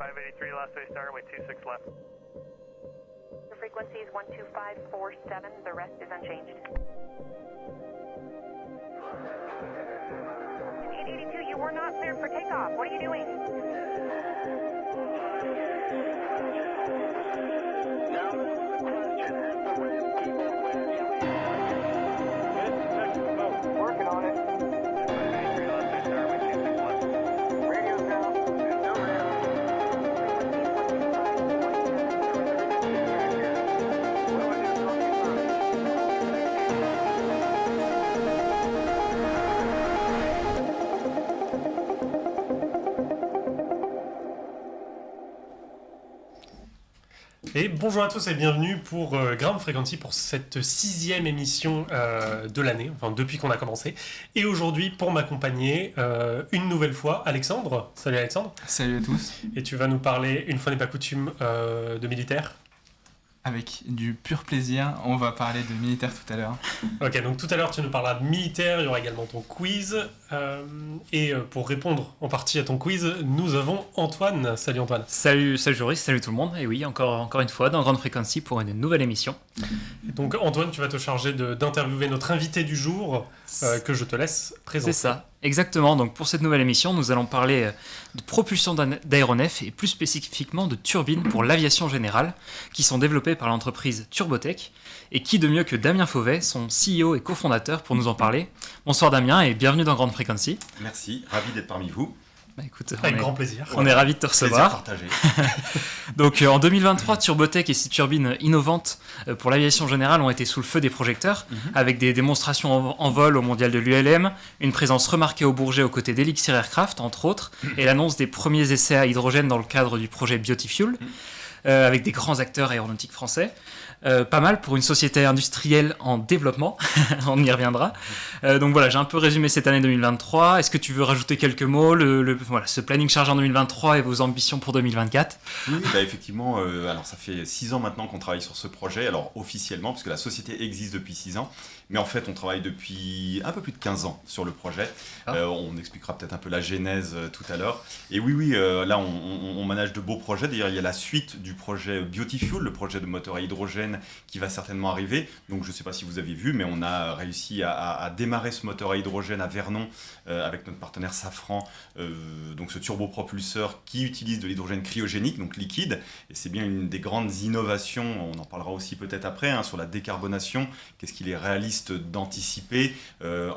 583 last day star, runway 26 left. The frequency is 12547, the rest is unchanged. 882, you were not cleared for takeoff. What are you doing? Working on it. 583 last day star, runway 26 left. Radio down. No radio. Et bonjour à tous et bienvenue pour Ground Frequency pour cette 6e émission de l'année, enfin depuis qu'on a commencé. Et aujourd'hui, pour m'accompagner, une nouvelle fois, Alexandre. Salut Alexandre. Salut à tous. Et tu vas nous parler, une fois n'est pas coutume, de militaire. Avec du pur plaisir, on va parler de militaire tout à l'heure. Ok, donc tout à l'heure tu nous parleras de militaire, il y aura également ton quiz. Et pour répondre en partie à ton quiz, nous avons Antoine. Salut Antoine. Salut Joris, salut tout le monde. Et oui, encore une fois, dans Grande Frequency pour une nouvelle émission. Et donc Antoine, tu vas te charger d'interviewer notre invité du jour, que je te laisse présenter. C'est ça, exactement. Donc pour cette nouvelle émission, nous allons parler de propulsion d'aéronefs et plus spécifiquement de turbines pour l'aviation générale, qui sont développées par l'entreprise Turbotech. Et qui de mieux que Damien Fauvet, son CEO et cofondateur, pour nous en parler. Bonsoir Damien et bienvenue dans Grande Frequency. Merci, ravi d'être parmi vous. Bah, écoute, Avec grand plaisir. On est ravis de te recevoir. Plaisir partagé. Donc en 2023, Turbotech et ses turbines innovantes pour l'aviation générale ont été sous le feu des projecteurs, avec des démonstrations en vol au mondial de l'ULM, une présence remarquée au Bourget aux côtés d'Elixir Aircraft, entre autres, et l'annonce des premiers essais à hydrogène dans le cadre du projet Biotifuel, avec des grands acteurs aéronautiques français. Pas mal pour une société industrielle en développement, on y reviendra. Donc voilà, j'ai un peu résumé cette année 2023. Est-ce que tu veux rajouter quelques mots, voilà, ce planning chargé en 2023 et vos ambitions pour 2024? Oui, bah effectivement, alors ça fait 6 ans maintenant qu'on travaille sur ce projet, alors officiellement, puisque la société existe depuis 6 ans, mais en fait on travaille depuis un peu plus de 15 ans sur le projet. On expliquera peut-être un peu la genèse tout à l'heure. Et oui, là on manage de beaux projets. D'ailleurs, il y a la suite du projet Biotifuel, le projet de moteur à hydrogène qui va certainement arriver. Donc je ne sais pas si vous avez vu, mais on a réussi à démarrer ce moteur à hydrogène à Vernon avec notre partenaire Safran, donc ce turbopropulseur qui utilise de l'hydrogène cryogénique, donc liquide, et c'est bien une des grandes innovations, on en parlera aussi peut-être après, sur la décarbonation. Qu'est-ce qu'il est réaliste d'anticiper,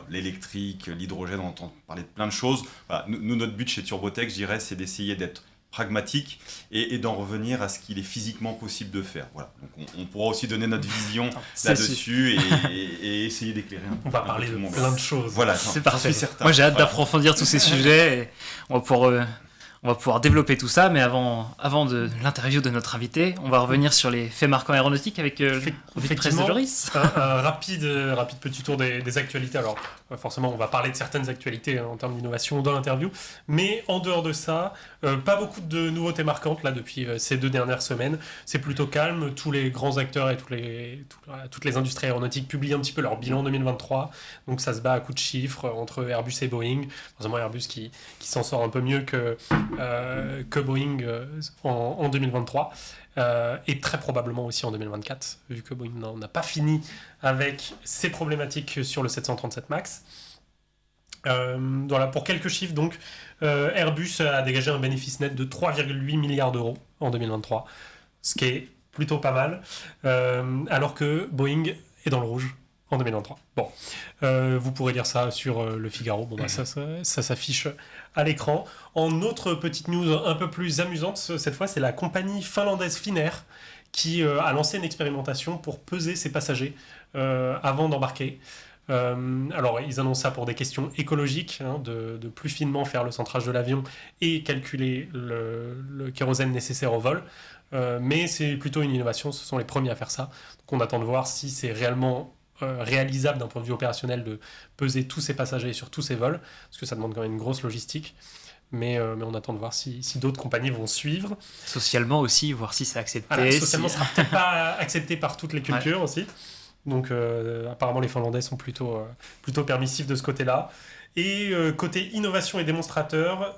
l'électrique, l'hydrogène, on entend parler de plein de choses. Voilà, nous, notre but chez Turbotech, je dirais, c'est d'essayer d'être pragmatique et d'en revenir à ce qu'il est physiquement possible de faire. Voilà. Donc on pourra aussi donner notre vision là-dessus et essayer d'éclairer un peu. On va parler de plein de choses. Voilà, c'est parfait. Certain. Moi j'ai hâte d'approfondir tous ces sujets et on va pouvoir développer tout ça, mais avant de l'interview de notre invité, on va revenir sur les faits marquants aéronautiques avec le presse de Joris. Un rapide petit tour des actualités. Alors, forcément, on va parler de certaines actualités en termes d'innovation dans l'interview, mais en dehors de ça, pas beaucoup de nouveautés marquantes là depuis ces 2 dernières semaines. C'est plutôt calme. Tous les grands acteurs et toutes les industries aéronautiques publient un petit peu leur bilan 2023. Donc, ça se bat à coups de chiffres entre Airbus et Boeing. Forcément, Airbus qui s'en sort un peu mieux que Boeing en 2023 et très probablement aussi en 2024 vu que Boeing n'a pas fini avec ses problématiques sur le 737 MAX. Voilà, pour quelques chiffres donc, Airbus a dégagé un bénéfice net de 3,8 milliards d'euros en 2023, ce qui est plutôt pas mal, alors que Boeing est dans le rouge en 2023. Bon, vous pourrez lire ça sur Le Figaro. Bon, bah, ça s'affiche à l'écran. En autre petite news un peu plus amusante, cette fois, c'est la compagnie finlandaise Finnair qui a lancé une expérimentation pour peser ses passagers avant d'embarquer. Alors, ils annoncent ça pour des questions écologiques, de plus finement faire le centrage de l'avion et calculer le kérosène nécessaire au vol. Mais c'est plutôt une innovation, ce sont les premiers à faire ça. Donc, on attend de voir si c'est réellement réalisable d'un point de vue opérationnel de peser tous ces passagers sur tous ces vols, parce que ça demande quand même une grosse logistique. Mais on attend de voir si d'autres compagnies vont suivre. Socialement aussi, voir si c'est accepté. Voilà, socialement, ça sera peut-être pas accepté par toutes les cultures aussi. Donc apparemment, les Finlandais sont plutôt permissifs de ce côté-là. Et côté innovation et démonstrateur,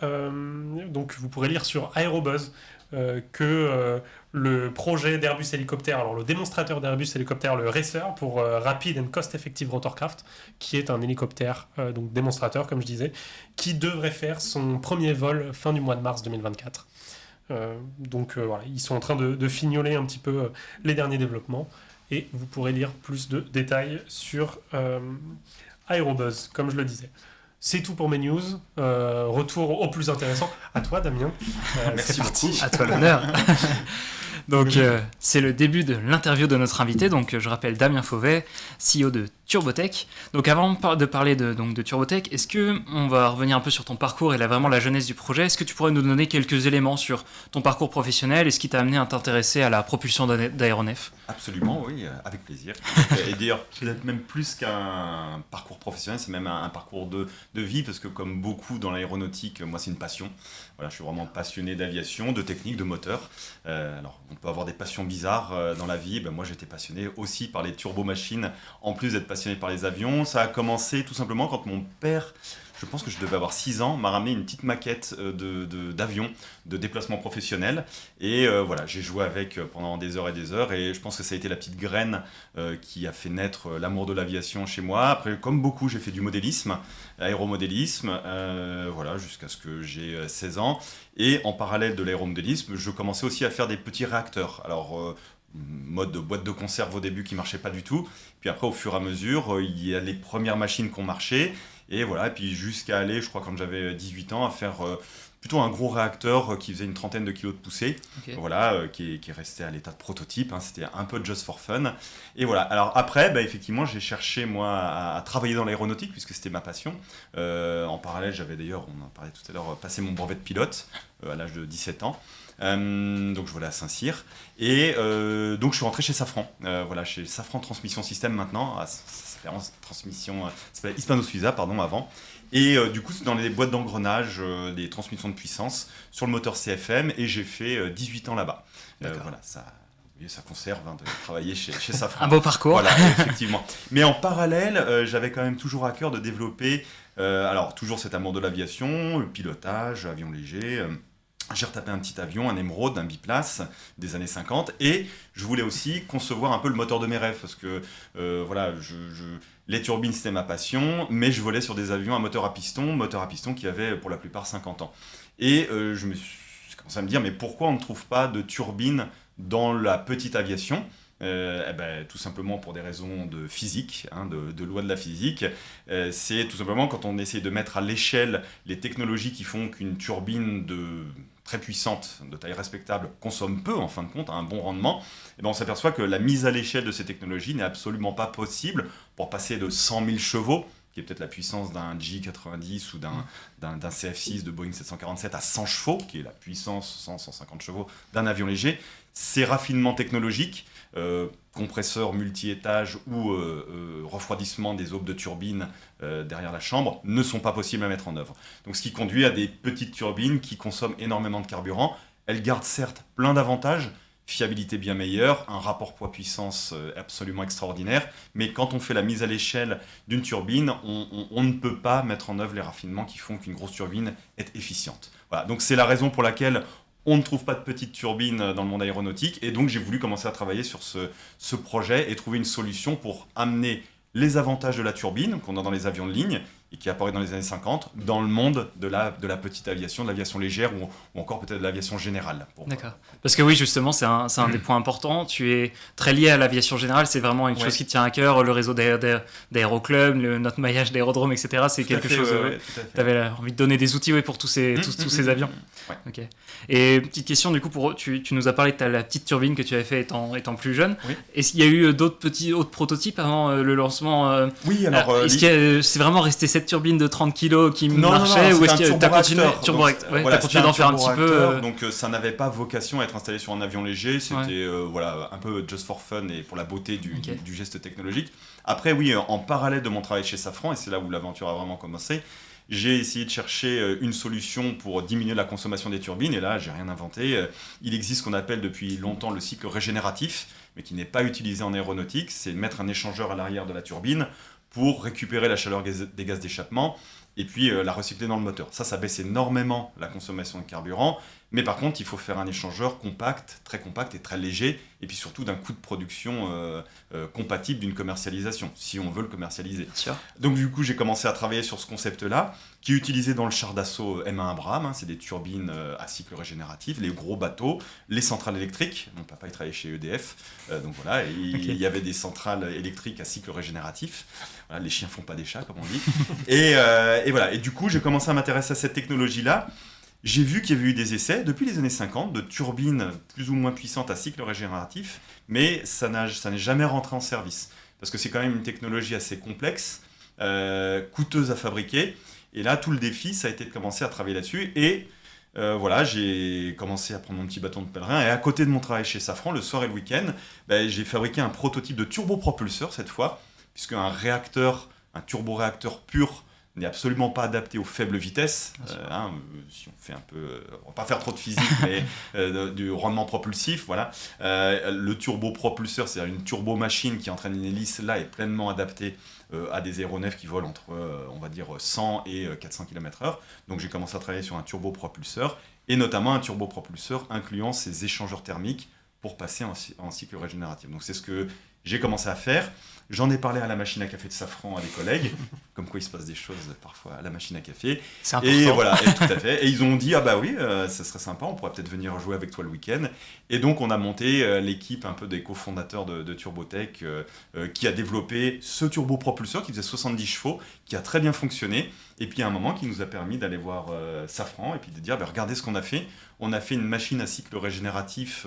donc vous pourrez lire sur Aerobuzz que le projet d'Airbus Hélicoptère, alors le démonstrateur d'Airbus Hélicoptère, le Racer, pour Rapid and Cost Effective Rotorcraft, qui est un hélicoptère, donc démonstrateur, comme je disais, qui devrait faire son premier vol fin du mois de mars 2024. Donc voilà, ils sont en train de fignoler un petit peu les derniers développements, et vous pourrez lire plus de détails sur Aerobuzz, comme je le disais. C'est tout pour mes news. Retour au plus intéressant. À toi, Damien. Merci c'est parti. beaucoup. À toi l'honneur. Donc, c'est le début de l'interview de notre invité. Donc, je rappelle Damien Fauvet, CEO de Turbotech. Donc, avant de parler de Turbotech, est-ce que on va revenir un peu sur ton parcours et vraiment la genèse du projet? Est-ce que tu pourrais nous donner quelques éléments sur ton parcours professionnel et ce qui t'a amené à t'intéresser à la propulsion d'aéronefs? Absolument, oui, avec plaisir. Et d'ailleurs, peut-être même plus qu'un parcours professionnel, c'est même un parcours de vie, parce que comme beaucoup dans l'aéronautique, moi c'est une passion. Voilà, je suis vraiment passionné d'aviation, de technique, de moteur. Alors, on peut avoir des passions bizarres dans la vie. Ben, moi, j'étais passionné aussi par les turbomachines, en plus d'être passionné par les avions. Ça a commencé tout simplement quand mon père, je pense que je devais avoir 6 ans, m'a ramené une petite maquette d'avion, de déplacement professionnel. Et voilà, j'ai joué avec pendant des heures et des heures. Et je pense que ça a été la petite graine qui a fait naître l'amour de l'aviation chez moi. Après, comme beaucoup, j'ai fait du modélisme, aéromodélisme, voilà, jusqu'à ce que j'ai 16 ans. Et en parallèle de l'aéromodélisme, je commençais aussi à faire des petits réacteurs. Alors, mode de boîte de conserve au début qui marchait pas du tout. Puis après, au fur et à mesure, il y a les premières machines qui ont marché. Et voilà, et puis jusqu'à aller, je crois, quand j'avais 18 ans, à faire plutôt un gros réacteur qui faisait une trentaine de kilos de poussée, voilà, qui est resté à l'état de prototype, hein, c'était un peu just for fun. Et voilà, alors après, bah, effectivement, j'ai cherché, moi, à travailler dans l'aéronautique, puisque c'était ma passion. En parallèle, j'avais d'ailleurs, on en parlait tout à l'heure, passé mon brevet de pilote à l'âge de 17 ans. Donc je volais à Saint-Cyr. Et donc je suis rentré chez Safran, voilà, chez Safran Transmission Système maintenant. Transmission, ça s'appelait Hispano-Suiza, pardon, avant. Et du coup, c'est dans les boîtes d'engrenage, des transmissions de puissance sur le moteur CFM, et j'ai fait 18 ans là-bas. Voilà, ça conserve hein, de travailler chez Safran. Un beau parcours. Voilà, effectivement. Mais en parallèle, j'avais quand même toujours à cœur de développer, alors toujours cet amour de l'aviation, le pilotage, avion léger. J'ai retapé un petit avion, un Emeraude, un biplace des années 50, et je voulais aussi concevoir un peu le moteur de mes rêves, parce que voilà, les turbines c'était ma passion, mais je volais sur des avions à moteur à piston qui avaient pour la plupart 50 ans. Et j'ai commencé à me dire, mais pourquoi on ne trouve pas de turbine dans la petite aviation ? Eh ben, tout simplement pour des raisons de physique, hein, de loi de la physique. C'est tout simplement quand on essaie de mettre à l'échelle les technologies qui font qu'une turbine très puissante, de taille respectable, consomme peu en fin de compte, a un bon rendement, et ben on s'aperçoit que la mise à l'échelle de ces technologies n'est absolument pas possible pour passer de 100 000 chevaux, qui est peut-être la puissance d'un J90 ou d'un CF6 de Boeing 747 à 100 chevaux, qui est la puissance 100-150 chevaux d'un avion léger. Ces raffinements technologiques, compresseurs multi-étages ou refroidissement des aubes de turbine derrière la chambre, ne sont pas possibles à mettre en œuvre. Donc ce qui conduit à des petites turbines qui consomment énormément de carburant. Elles gardent certes plein d'avantages, fiabilité bien meilleure, un rapport poids-puissance absolument extraordinaire, mais quand on fait la mise à l'échelle d'une turbine, on ne peut pas mettre en œuvre les raffinements qui font qu'une grosse turbine est efficiente. Voilà, donc c'est la raison pour laquelle on ne trouve pas de petites turbines dans le monde aéronautique, et donc j'ai voulu commencer à travailler sur ce projet et trouver une solution pour amener les avantages de la turbine qu'on a dans les avions de ligne et qui apparaît dans les années 50 dans le monde de la petite aviation, de l'aviation légère ou encore peut-être de l'aviation générale. D'accord. Parce que oui, justement, c'est un des points importants. Tu es très lié à l'aviation générale, c'est vraiment une chose qui te tient à cœur, le réseau d'aéroclubs, notre maillage d'aérodromes, etc. C'est quelque chose. Tu avais envie de donner des outils pour tous ces avions. Ouais. Ok. Et petite question, du coup, tu nous as parlé de la petite turbine que tu avais fait étant plus jeune. Oui. Est-ce qu'il y a eu d'autres prototypes avant le lancement Oui, alors. Est-ce que c'est vraiment resté cette turbine de 30 kg qui marchait, ou est-ce que tu as continué t'as continué d'en faire un petit peu Donc ça n'avait pas vocation à être installé sur un avion léger, c'était voilà, un peu just for fun et pour la beauté du geste technologique. Après, oui, en parallèle de mon travail chez Safran, et c'est là où l'aventure a vraiment commencé, j'ai essayé de chercher une solution pour diminuer la consommation des turbines, et là, j'ai rien inventé. Il existe ce qu'on appelle depuis longtemps le cycle régénératif, mais qui n'est pas utilisé en aéronautique, c'est mettre un échangeur à l'arrière de la turbine pour récupérer la chaleur des gaz d'échappement et puis la recycler dans le moteur. Ça baisse énormément la consommation de carburant, Mais par contre, il faut faire un échangeur très compact et très léger, et puis surtout d'un coût de production compatible d'une commercialisation, si on veut le commercialiser. Bien sûr. Donc du coup, j'ai commencé à travailler sur ce concept-là, qui est utilisé dans le char d'assaut M1 Abrams, c'est des turbines à cycle régénératif, les gros bateaux, les centrales électriques. Mon papa, il travaillait chez EDF, donc voilà, et il y avait des centrales électriques à cycle régénératif. Voilà, les chiens font pas des chats, comme on dit. et voilà, et du coup, j'ai commencé à m'intéresser à cette technologie-là. J'ai vu qu'il y avait eu des essais depuis les années 50 de turbines plus ou moins puissantes à cycle régénératif, mais ça n'est jamais rentré en service. Parce que c'est quand même une technologie assez complexe, coûteuse à fabriquer. Et là, tout le défi, ça a été de commencer à travailler là-dessus. Et voilà, j'ai commencé à prendre mon petit bâton de pèlerin. Et à côté de mon travail chez Safran, le soir et le week-end, j'ai fabriqué un prototype de turbopropulseur cette fois, puisque un turboréacteur pur n'est absolument pas adapté aux faibles vitesses. Si on fait un peu, on va pas faire trop de physique, mais du rendement propulsif, voilà. Le turbopropulseur, c'est-à-dire une turbomachine qui entraîne une hélice, là, est pleinement adaptée à des aéronefs qui volent entre, on va dire, 100 et 400 km/h. Donc j'ai commencé à travailler sur un turbopropulseur, et notamment un turbopropulseur incluant ces échangeurs thermiques pour passer en cycle régénératif. Donc c'est ce que j'ai commencé à faire. J'en ai parlé à la machine à café de Safran à des collègues, comme quoi il se passe des choses parfois à la machine à café. C'est important. Et voilà, et tout à fait. Et ils ont dit, ah bah oui, ça serait sympa, on pourrait peut-être venir jouer avec toi le week-end. Et donc on a monté l'équipe un peu des cofondateurs de Turbotech qui a développé ce turbopropulseur qui faisait 70 chevaux, qui a très bien fonctionné. Et puis à un moment qui nous a permis d'aller voir Safran et puis de dire, regardez ce qu'on a fait. On a fait une machine à cycle régénératif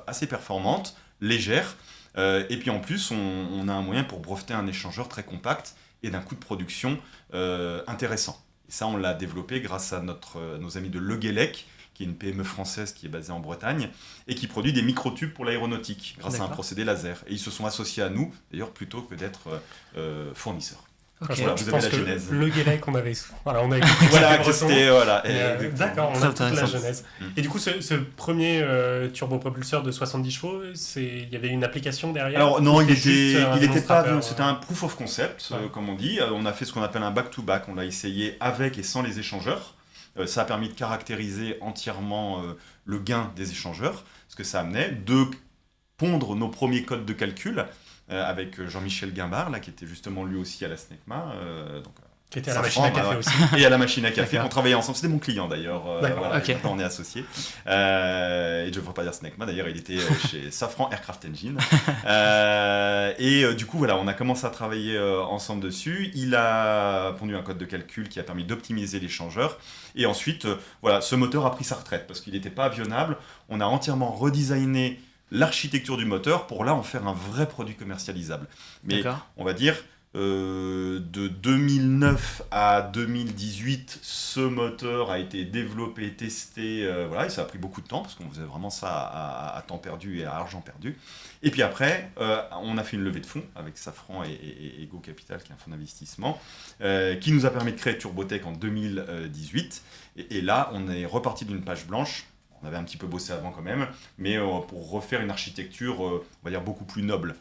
assez performante, légère. Et puis en plus, on a un moyen pour breveter un échangeur très compact et d'un coût de production intéressant. Et ça, on l'a développé grâce à nos amis de Le Guellec, qui est une PME française qui est basée en Bretagne et qui produit des microtubes pour l'aéronautique grâce à un procédé laser. Et ils se sont associés à nous, d'ailleurs, plutôt que d'être fournisseurs. Ok. Voilà, Je vous pense avez la que genèse. le Guélec, on avait... Voilà, on avait Voilà, Breton. c'était... Voilà, D'accord, on Très a toute la intéressant. genèse. Et du coup, ce premier turbopropulseur de 70 chevaux, il y avait une application derrière? Alors non, Ou il juste un était pas, démonstrateur, c'était un proof of concept, Ouais. comme on dit. On a fait ce qu'on appelle un back-to-back. On l'a essayé avec et sans les échangeurs. Ça a permis de caractériser entièrement le gain des échangeurs, ce que ça amenait, de pondre nos premiers codes de calcul avec Jean-Michel Guimbard, là, qui était justement lui aussi à la SNECMA. qui était à la Safran, machine à café ouais. aussi. Et à la machine à café, D'accord. on travaillait ensemble, c'était mon client d'ailleurs, D'accord, voilà, ok. et maintenant on est associés. Et je ne devrais pas dire SNECMA, d'ailleurs il était chez Safran Aircraft Engine. Du coup voilà, on a commencé à travailler ensemble dessus, il a pondu un code de calcul qui a permis d'optimiser l'échangeur, et ensuite voilà, ce moteur a pris sa retraite parce qu'il n'était pas avionnable, on a entièrement redesigné l'architecture du moteur pour là en faire un vrai produit commercialisable. Mais D'accord. on va dire de 2009 à 2018, ce moteur a été développé, testé, voilà, et ça a pris beaucoup de temps parce qu'on faisait vraiment ça à temps perdu et à argent perdu. Et puis après, on a fait une levée de fonds avec Safran et Ego Capital, qui est un fonds d'investissement, qui nous a permis de créer Turbotech en 2018. Et là, on est reparti d'une page blanche. On avait un petit peu bossé avant quand même, mais pour refaire une architecture, on va dire, beaucoup plus noble.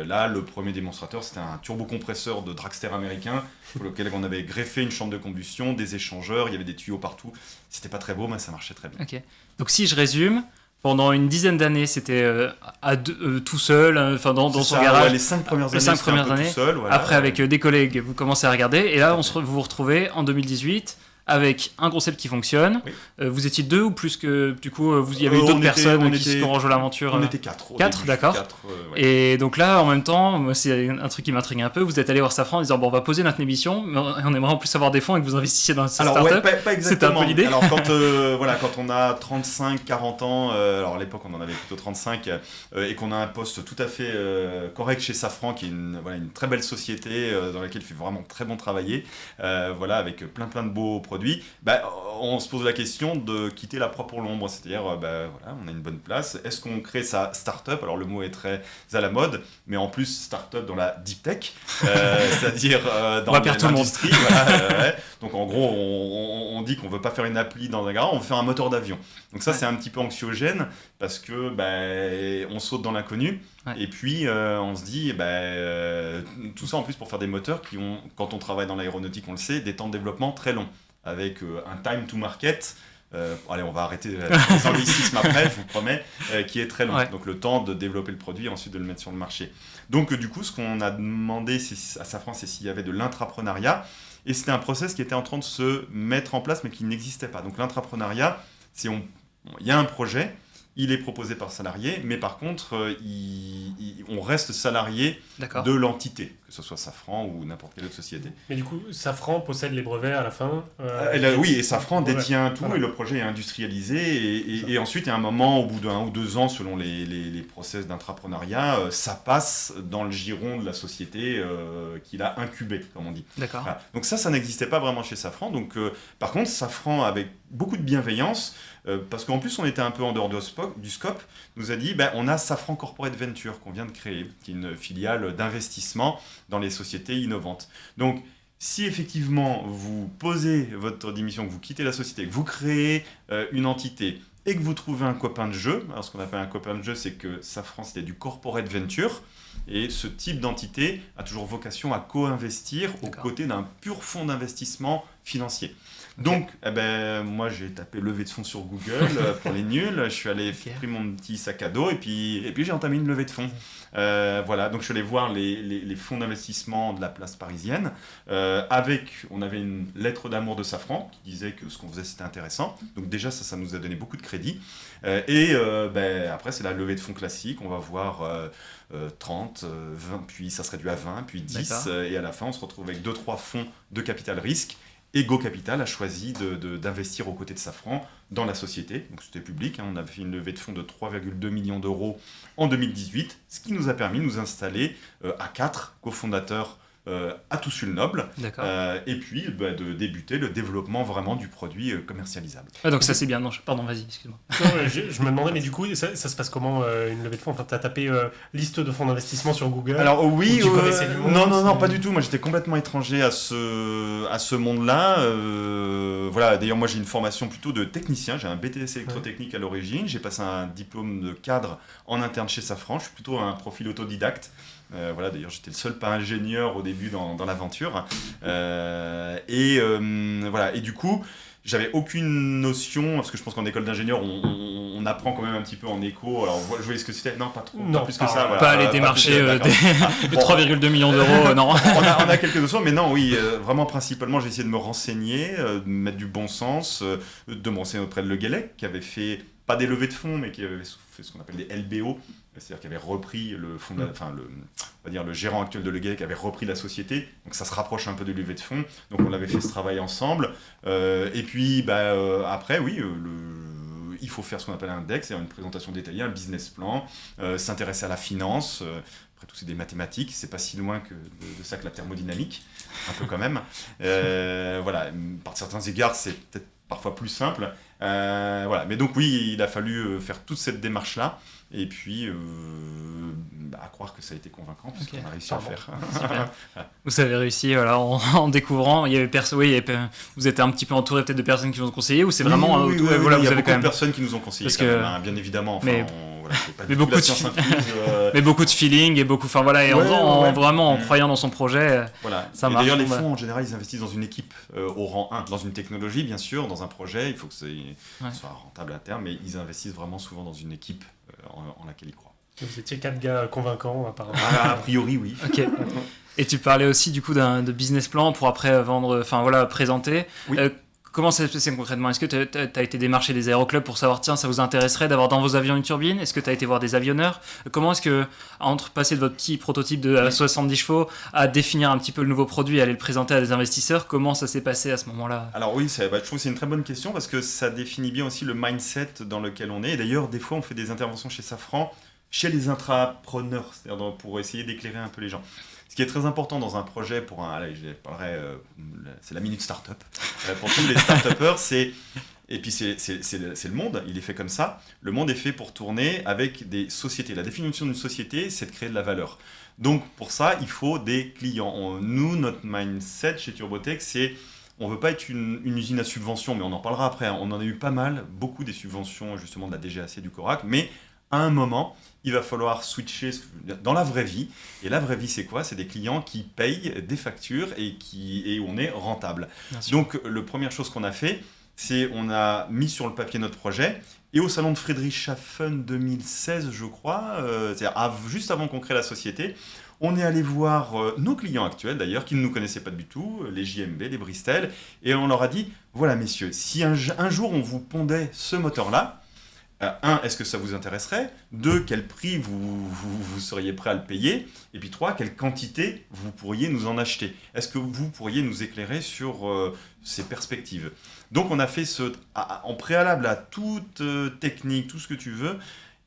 Là, le premier démonstrateur, c'était un turbocompresseur de dragster américain, pour lequel on avait greffé une chambre de combustion, des échangeurs, il y avait des tuyaux partout. C'était pas très beau, mais ça marchait très bien. Ok. Donc si je résume, pendant une dizaine d'années, c'était tout seul, enfin dans son garage. Ouais, les 5 premières années, Les 5 c'était un peu premières années. tout seul. Voilà. Après, avec des collègues, vous commencez à regarder. Et là, vous vous retrouvez en 2018 avec un concept qui fonctionne. Oui. Vous étiez deux ou plus que... Du coup, il y avait eu On d'autres était- personnes on qui était- ont rejoint l'aventure. On était 4. Quatre, d'accord. Et donc là, en même temps, moi, c'est un truc qui m'intrigue un peu. Vous êtes allé voir Safran en disant, bon, on va poser notre émission, mais on aimerait en plus avoir des fonds et que vous investissiez dans cette Alors startup. ouais, pas exactement. C'était un peu l'idée. Alors quand on a 35, 40 ans, alors à l'époque on en avait plutôt 35, et qu'on a un poste tout à fait correct chez Safran, qui est une très belle société dans laquelle il fait vraiment très bon travailler, avec plein de beaux produits, on se pose la question de quitter la proie pour l'ombre, c'est-à-dire on a une bonne place, est-ce qu'on crée sa start-up? Alors le mot est très à la mode, mais en plus start-up dans la deep tech, c'est-à-dire dans l'industrie. Voilà, donc en gros on dit qu'on veut pas faire une appli dans un garage, on veut faire un moteur d'avion. Donc ça c'est un petit peu anxiogène parce que on saute dans l'inconnu. Ouais. Et puis on se dit tout ça en plus pour faire des moteurs qui ont, quand on travaille dans l'aéronautique on le sait, des temps de développement très longs, avec un time to market allez, on va arrêter les anglicismes après, je vous promets, qui est très long. Ouais. Donc le temps de développer le produit et ensuite de le mettre sur le marché. Donc du coup, ce qu'on a demandé à Safran, c'est s'il y avait de l'intrapreneuriat. Et c'était un process qui était en train de se mettre en place, mais qui n'existait pas. Donc l'intrapreneuriat, il y a un projet, il est proposé par salarié, mais par contre, on reste salarié D'accord. de l'entité, que ce soit Safran ou n'importe quelle autre société. Mais du coup, Safran possède les brevets à la fin. Oui, et Safran Ouais, détient tout, voilà. et le projet est industrialisé. Et ensuite, il y a un moment, au bout d'1 ou 2 ans, selon les process d'intrapreneuriat, ça passe dans le giron de la société qu'il a incubée, comme on dit. D'accord. Voilà. Donc ça n'existait pas vraiment chez Safran. Donc, par contre, Safran, avec beaucoup de bienveillance, parce qu'en plus on était un peu en dehors du scope, nous a dit on a Safran Corporate Venture qu'on vient de créer, qui est une filiale d'investissement dans les sociétés innovantes. Donc si effectivement vous posez votre démission, que vous quittez la société, que vous créez une entité et que vous trouvez un copain de jeu, alors ce qu'on appelle un copain de jeu, c'est que Safran c'était du Corporate Venture, et ce type d'entité a toujours vocation à co-investir aux D'accord. côtés d'un pur fonds d'investissement financier. Donc, moi j'ai tapé levée de fonds sur Google pour les nuls, je suis allé pris mon petit sac à dos et puis j'ai entamé une levée de fonds. Voilà, donc je suis allé voir les fonds d'investissement de la place parisienne. On avait une lettre d'amour de Safran qui disait que ce qu'on faisait c'était intéressant. Donc déjà ça nous a donné beaucoup de crédit. Après c'est la levée de fonds classique, on va voir 30, 20, puis ça se réduit à 20, puis 10, D'accord. et à la fin on se retrouve avec 2-3 fonds de capital risque. Et Go Capital a choisi d'investir aux côtés de Safran dans la société. Donc c'était public, on avait fait une levée de fonds de 3,2 millions d'euros en 2018, ce qui nous a permis de nous installer à 4 cofondateurs à Toussul-Noble, D'accord. et puis de débuter le développement vraiment du produit commercialisable. Ah, donc ça c'est bien. Non, pardon, vas-y, excuse-moi. Non, je me demandais, mais du coup, ça se passe comment une levée de fonds? Enfin, tu as tapé liste de fonds d'investissement sur Google. Alors oui, Tu connaissais du monde, non, c'est- pas du tout. Moi, j'étais complètement étranger à ce monde-là. Voilà. D'ailleurs, moi, j'ai une formation plutôt de technicien. J'ai un BTS électrotechnique à l'origine. J'ai passé un diplôme de cadre en interne chez Safran. Je suis plutôt un profil autodidacte. Voilà, d'ailleurs, j'étais le seul pas ingénieur au début dans l'aventure. Voilà. Et du coup, j'avais aucune notion, parce que je pense qu'en école d'ingénieur, on apprend quand même un petit peu en éco. Alors, je voyais ce que c'était. Non, pas trop. Non, pas plus que pas- ça. Voilà. Pas aller plus démarcher que- d'accord. des 3,2 millions d'euros, non. on a quelques notions, mais non, oui, vraiment principalement, j'ai essayé de me renseigner, de mettre du bon sens, de me renseigner auprès de Le Guellec, qui avait fait, pas des levées de fonds, mais qui avait fait ce qu'on appelle des LBO, c'est-à-dire qui avait repris le fonds, on va dire le gérant actuel de Le Guellec avait repris la société, donc ça se rapproche un peu de levée de fonds, donc on avait fait ce travail ensemble, et puis après, oui, il faut faire ce qu'on appelle un deck, c'est-à-dire une présentation détaillée, un business plan, s'intéresser à la finance. Après tout, c'est des mathématiques, c'est pas si loin de ça que la thermodynamique, un peu quand même. Voilà, par certains égards, c'est peut-être parfois plus simple. Voilà, mais donc oui, il a fallu faire toute cette démarche-là, et puis à croire que ça a été convaincant, parce qu'on a réussi à le faire. Super. Vous avez réussi, voilà, en découvrant. Il y avait vous étiez un petit peu entouré peut-être de personnes qui vous ont conseillé, ou c'est vraiment Oui, voilà, il y vous a avez beaucoup quand même. de personnes qui nous ont conseillé, Parce quand que- même, hein, bien évidemment. Enfin, mais- voilà, c'est pas mais du tout beaucoup la de science infuse. Mais beaucoup de feeling et beaucoup, enfin voilà, et Ouais. vraiment en croyant dans son projet. Voilà. Ça Et marche, d'ailleurs, les ouais. fonds, en général, ils investissent dans une équipe au rang 1, dans une technologie, bien sûr, dans un projet. Il faut que ça soit rentable à terme, mais ils investissent vraiment souvent dans une équipe en laquelle ils croient. Vous étiez 4 gars convaincants, apparemment. A priori, oui. Ok. Et tu parlais aussi du coup de business plan pour après vendre, enfin voilà, présenter. Oui. Comment ça se passait concrètement? Est-ce que tu as été démarcher des aéroclubs pour savoir, tiens, ça vous intéresserait d'avoir dans vos avions une turbine? Est-ce que tu as été voir des avionneurs? Comment est-ce que, entre passer de votre petit prototype de 70 chevaux à définir un petit peu le nouveau produit et aller le présenter à des investisseurs, comment ça s'est passé à ce moment-là? Alors oui, je trouve que c'est une très bonne question parce que ça définit bien aussi le mindset dans lequel on est. Et d'ailleurs, des fois, on fait des interventions chez Safran, chez les intrapreneurs, c'est-à-dire pour essayer d'éclairer un peu les gens. Ce qui est très important dans un projet, allez, je parlerai, c'est la minute start-up. Pour tous les start-upers, et puis c'est le monde, il est fait comme ça. Le monde est fait pour tourner avec des sociétés. La définition d'une société, c'est de créer de la valeur. Donc pour ça, il faut des clients. Nous, notre mindset chez Turbotech, c'est on ne veut pas être une usine à subventions, mais on en parlera après. On en a eu pas mal, beaucoup des subventions justement de la DGAC, du CORAC, mais à un moment, il va falloir switcher dans la vraie vie. Et la vraie vie, c'est quoi? C'est des clients qui payent des factures et où on est rentable. Bien sûr. Donc, la première chose qu'on a fait, on a mis sur le papier notre projet, et au salon de Friedrichshafen 2016, je crois, c'est-à-dire juste avant qu'on crée la société, on est allé voir nos clients actuels d'ailleurs, qui ne nous connaissaient pas du tout, les JMB, les Bristol, et on leur a dit, voilà messieurs, si un jour on vous pondait ce moteur-là, est-ce que ça vous intéresserait? 2, quel prix vous seriez prêt à le payer? Et puis 3, quelle quantité vous pourriez nous en acheter? Est-ce que vous pourriez nous éclairer sur ces perspectives? Donc on a fait en préalable à toute technique, tout ce que tu veux,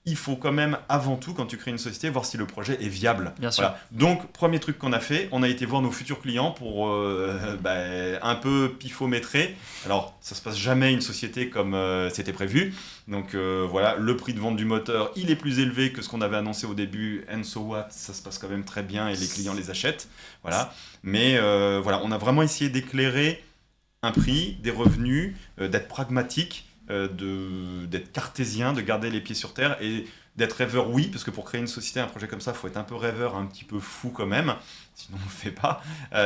il faut quand même, avant tout, quand tu crées une société, voir si le projet est viable. Bien sûr. Voilà. Donc, premier truc qu'on a fait, on a été voir nos futurs clients pour un peu pifométrer. Alors, ça se passe jamais une société comme c'était prévu. Donc, voilà, le prix de vente du moteur, il est plus élevé que ce qu'on avait annoncé au début. And so what, ça se passe quand même très bien et les clients les achètent. Voilà. Mais voilà, on a vraiment essayé d'éclairer un prix, des revenus, d'être pragmatique. D'être cartésien, de garder les pieds sur terre et d'être rêveur, oui, parce que pour créer une société, un projet comme ça, il faut être un peu rêveur, un petit peu fou quand même, sinon on ne le fait pas,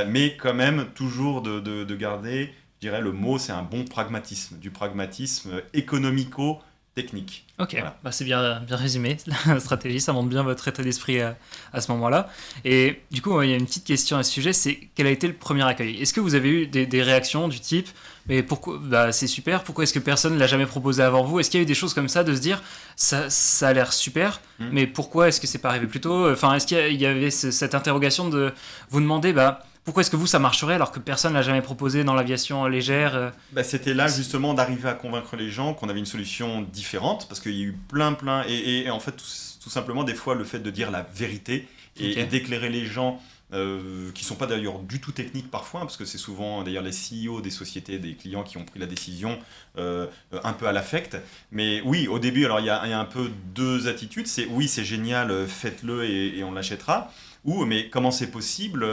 mais quand même toujours de garder, je dirais le mot, c'est un bon pragmatisme, du pragmatisme économico-technique. Ok, Voilà. bah, c'est bien résumé, la stratégie, ça montre bien votre état d'esprit à ce moment-là. Et du coup, il y a une petite question à ce sujet, c'est quel a été le premier accueil? Est-ce que vous avez eu des réactions du type mais pourquoi, bah, c'est super, pourquoi est-ce que personne ne l'a jamais proposé avant vous? Est-ce qu'il y a eu des choses comme ça, de se dire, ça a l'air super, mais pourquoi est-ce que c'est pas arrivé plus tôt? Enfin, est-ce qu'il y avait cette interrogation de vous demander, bah, pourquoi est-ce que ça marcherait alors que personne ne l'a jamais proposé dans l'aviation légère? C'était là justement d'arriver à convaincre les gens qu'on avait une solution différente, parce qu'il y a eu plein, et en fait tout simplement des fois le fait de dire la vérité et d'éclairer les gens qui ne sont pas d'ailleurs du tout techniques parfois, parce que c'est souvent d'ailleurs les CEO des sociétés, des clients qui ont pris la décision un peu à l'affect. Mais oui, au début, alors il y a un peu deux attitudes, c'est oui c'est génial, faites-le et on l'achètera, ou mais comment c'est possible,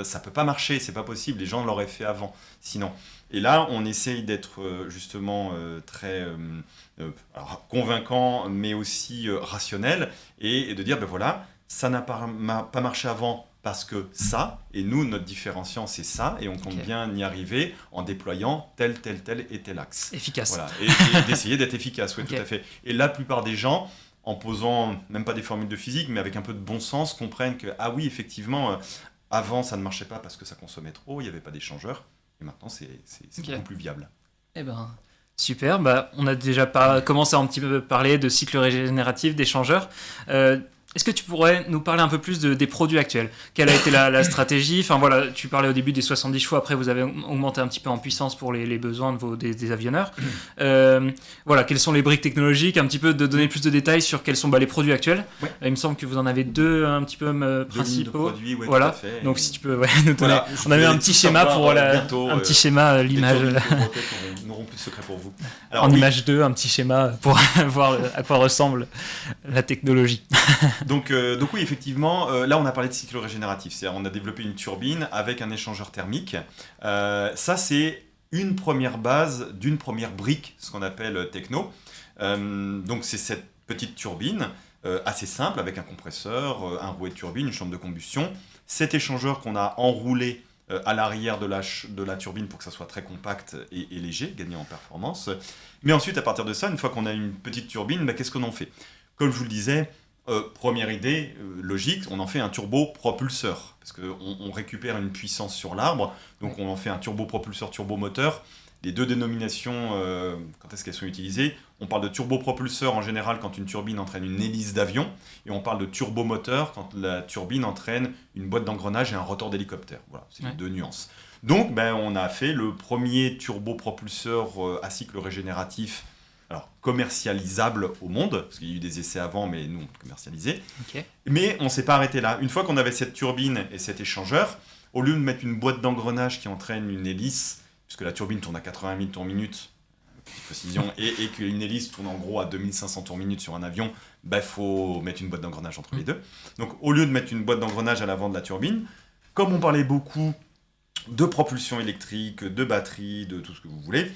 ça peut pas marcher, c'est pas possible, les gens l'auraient fait avant, sinon. Et là, on essaye d'être justement très alors, convaincant, mais aussi rationnel, et de dire, ben voilà, ça n'a pas marché avant parce que ça, et nous, notre différenciant, c'est ça, et on compte bien y arriver en déployant tel et tel axe. Efficace. Voilà, et d'essayer d'être efficace, oui, tout à fait. Et la plupart des gens, en posant même pas des formules de physique, mais avec un peu de bon sens, comprennent que, ah oui, effectivement, avant, ça ne marchait pas parce que ça consommait trop, il n'y avait pas d'échangeur, et maintenant, c'est beaucoup plus viable. Eh ben, super. Bah, on a déjà commencé à un petit peu parler de cycle régénératif, d'échangeurs. Est-ce que tu pourrais nous parler un peu plus des produits actuels? Quelle a été la stratégie? Enfin voilà, tu parlais au début des 70 chevaux, après vous avez augmenté un petit peu en puissance pour les besoins des avionneurs. Voilà, quelles sont les briques technologiques? Un petit peu de donner plus de détails sur quels sont les produits actuels. Ouais. Il me semble que vous en avez deux un petit peu principaux. Deux produits, ouais, voilà. tout à fait. Donc si tu peux nous donner. Voilà, on avait un petit schéma pour bientôt, un petit schéma, l'image. Nous n'aurons plus de secret pour vous. Alors, en image 2, un petit schéma pour voir à quoi ressemble la technologie. Donc oui, effectivement, là on a parlé de cycle régénératif, c'est-à-dire on a développé une turbine avec un échangeur thermique. Ça c'est une première base d'une première brique, ce qu'on appelle techno. Donc c'est cette petite turbine assez simple avec un compresseur, un rouet de turbine, une chambre de combustion. Cet échangeur qu'on a enroulé à l'arrière de la turbine pour que ça soit très compact et léger, gagner en performance. Mais ensuite, à partir de ça, une fois qu'on a une petite turbine, qu'est-ce qu'on en fait? Comme je vous le disais, première idée logique, on en fait un turbopropulseur, parce qu'on récupère une puissance sur l'arbre, donc on en fait un turbopropulseur, turbomoteur. Les deux dénominations, quand est-ce qu'elles sont utilisées? On parle de turbopropulseur en général quand une turbine entraîne une hélice d'avion, et on parle de turbomoteur quand la turbine entraîne une boîte d'engrenage et un rotor d'hélicoptère. Voilà, c'est les deux nuances. Donc on a fait le premier turbopropulseur à cycle régénératif, alors commercialisable au monde, parce qu'il y a eu des essais avant, mais nous on commercialisé. Mais on ne s'est pas arrêté là. Une fois qu'on avait cette turbine et cet échangeur, au lieu de mettre une boîte d'engrenage qui entraîne une hélice, puisque la turbine tourne à 80 000 tours minute, petite précision, et qu'une hélice tourne en gros à 2500 tours minute sur un avion, faut mettre une boîte d'engrenage entre les deux. Donc au lieu de mettre une boîte d'engrenage à l'avant de la turbine, comme on parlait beaucoup de propulsion électrique, de batterie, de tout ce que vous voulez,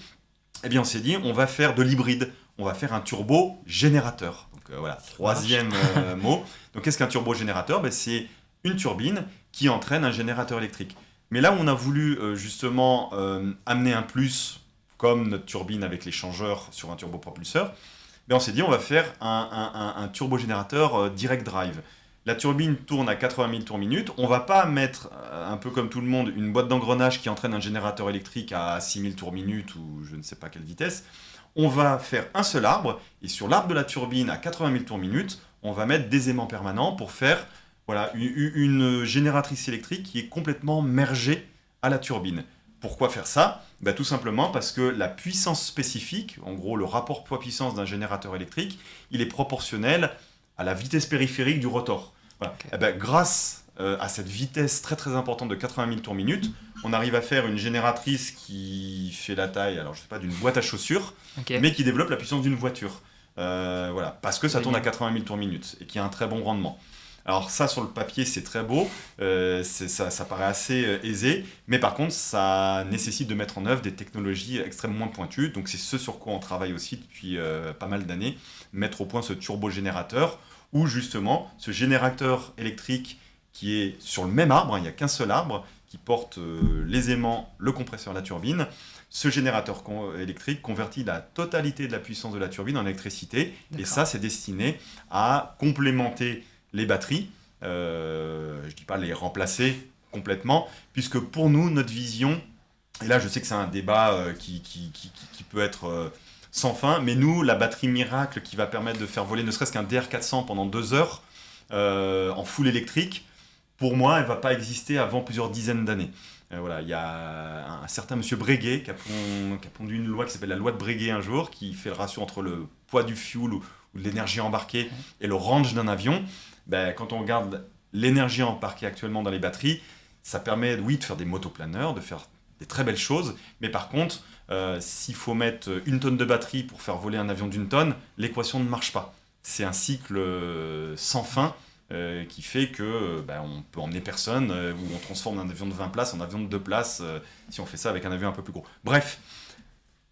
eh bien on s'est dit on va faire de l'hybride, on va faire un turbo-générateur. Donc voilà, troisième mot. Donc qu'est-ce qu'un turbo-générateur? C'est une turbine qui entraîne un générateur électrique. Mais là où on a voulu justement amener un plus comme notre turbine avec l'échangeur sur un turbopropulseur. Mais on s'est dit, on va faire un turbogénérateur direct drive. La turbine tourne à 80 000 tours minute. On ne va pas mettre, un peu comme tout le monde, une boîte d'engrenage qui entraîne un générateur électrique à 6 000 tours minute ou je ne sais pas quelle vitesse. On va faire un seul arbre, et sur l'arbre de la turbine à 80 000 tours minute, on va mettre des aimants permanents pour faire une génératrice électrique qui est complètement mergée à la turbine. Pourquoi faire ça ? Tout simplement parce que la puissance spécifique, en gros le rapport poids-puissance d'un générateur électrique, il est proportionnel à la vitesse périphérique du rotor. Voilà. Okay. Grâce à cette vitesse très très importante de 80 000 tours minute, on arrive à faire une génératrice qui fait la taille, alors je sais pas, d'une boîte à chaussures, mais qui développe la puissance d'une voiture. Parce que ça tourne à 80 000 tours minute et qui a un très bon rendement. Alors ça, sur le papier, c'est très beau, ça paraît assez aisé, mais par contre, ça nécessite de mettre en œuvre des technologies extrêmement pointues. Donc c'est ce sur quoi on travaille aussi depuis pas mal d'années, mettre au point ce turbogénérateur, où justement, ce générateur électrique qui est sur le même arbre, il n'y a qu'un seul arbre, qui porte les aimants, le compresseur, la turbine. Ce générateur électrique convertit la totalité de la puissance de la turbine en électricité, et ça, c'est destiné à complémenter les batteries, je ne dis pas les remplacer complètement, puisque pour nous, notre vision, et là je sais que c'est un débat qui peut être sans fin, mais nous, la batterie miracle qui va permettre de faire voler ne serait-ce qu'un DR400 pendant 2 heures en full électrique, pour moi, elle ne va pas exister avant plusieurs dizaines d'années. Il y a un certain monsieur Breguet qui a pondu une loi qui s'appelle la loi de Breguet un jour, qui fait le ratio entre le poids du fuel ou de l'énergie embarquée et le range d'un avion. Quand on regarde l'énergie embarquée actuellement dans les batteries, ça permet, oui, de faire des motoplaneurs, de faire des très belles choses, mais par contre, s'il faut mettre 1 tonne de batterie pour faire voler un avion d'1 tonne, l'équation ne marche pas. C'est un cycle sans fin qui fait que on peut emmener personne, ou on transforme un avion de 20 places en avion de 2 places, si on fait ça avec un avion un peu plus gros. Bref.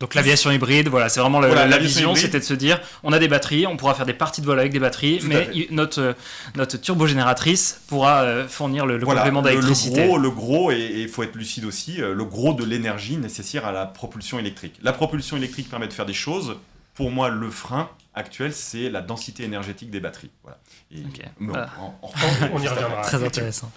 Donc l'aviation hybride, c'est vraiment la vision, hybride. C'était de se dire, on a des batteries, on pourra faire des parties de vol avec des batteries, mais notre turbogénératrice pourra fournir le complément d'électricité. Le gros, et il faut être lucide aussi, le gros de l'énergie nécessaire à la propulsion électrique. La propulsion électrique permet de faire des choses. Pour moi, le frein actuel, c'est la densité énergétique des batteries. Voilà. Et on y reviendra. Très intéressant.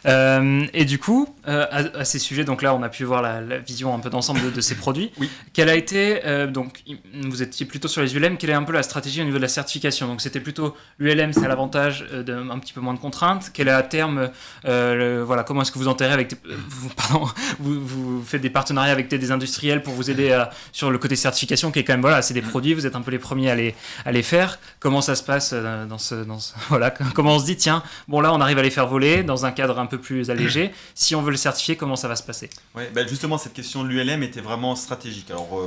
Et du coup, à ces sujets, donc là on a pu voir la vision un peu d'ensemble de ces produits. Oui. Quelle a été, donc vous étiez plutôt sur les ULM, quelle est un peu la stratégie au niveau de la certification ? Donc c'était plutôt l'ULM, c'est à l'avantage d'un petit peu moins de contraintes. Quel est à terme, comment est-ce que vous enterrez avec vous faites des partenariats avec des industriels pour vous aider sur le côté certification qui est quand même, c'est des produits, vous êtes un peu les premiers à les faire. Comment ça se passe comment on se dit, tiens, bon là on arrive à les faire voler dans un cadre un peu plus allégé. Si on veut le certifier, comment ça va se passer ? Justement, cette question de l'ULM était vraiment stratégique. Alors,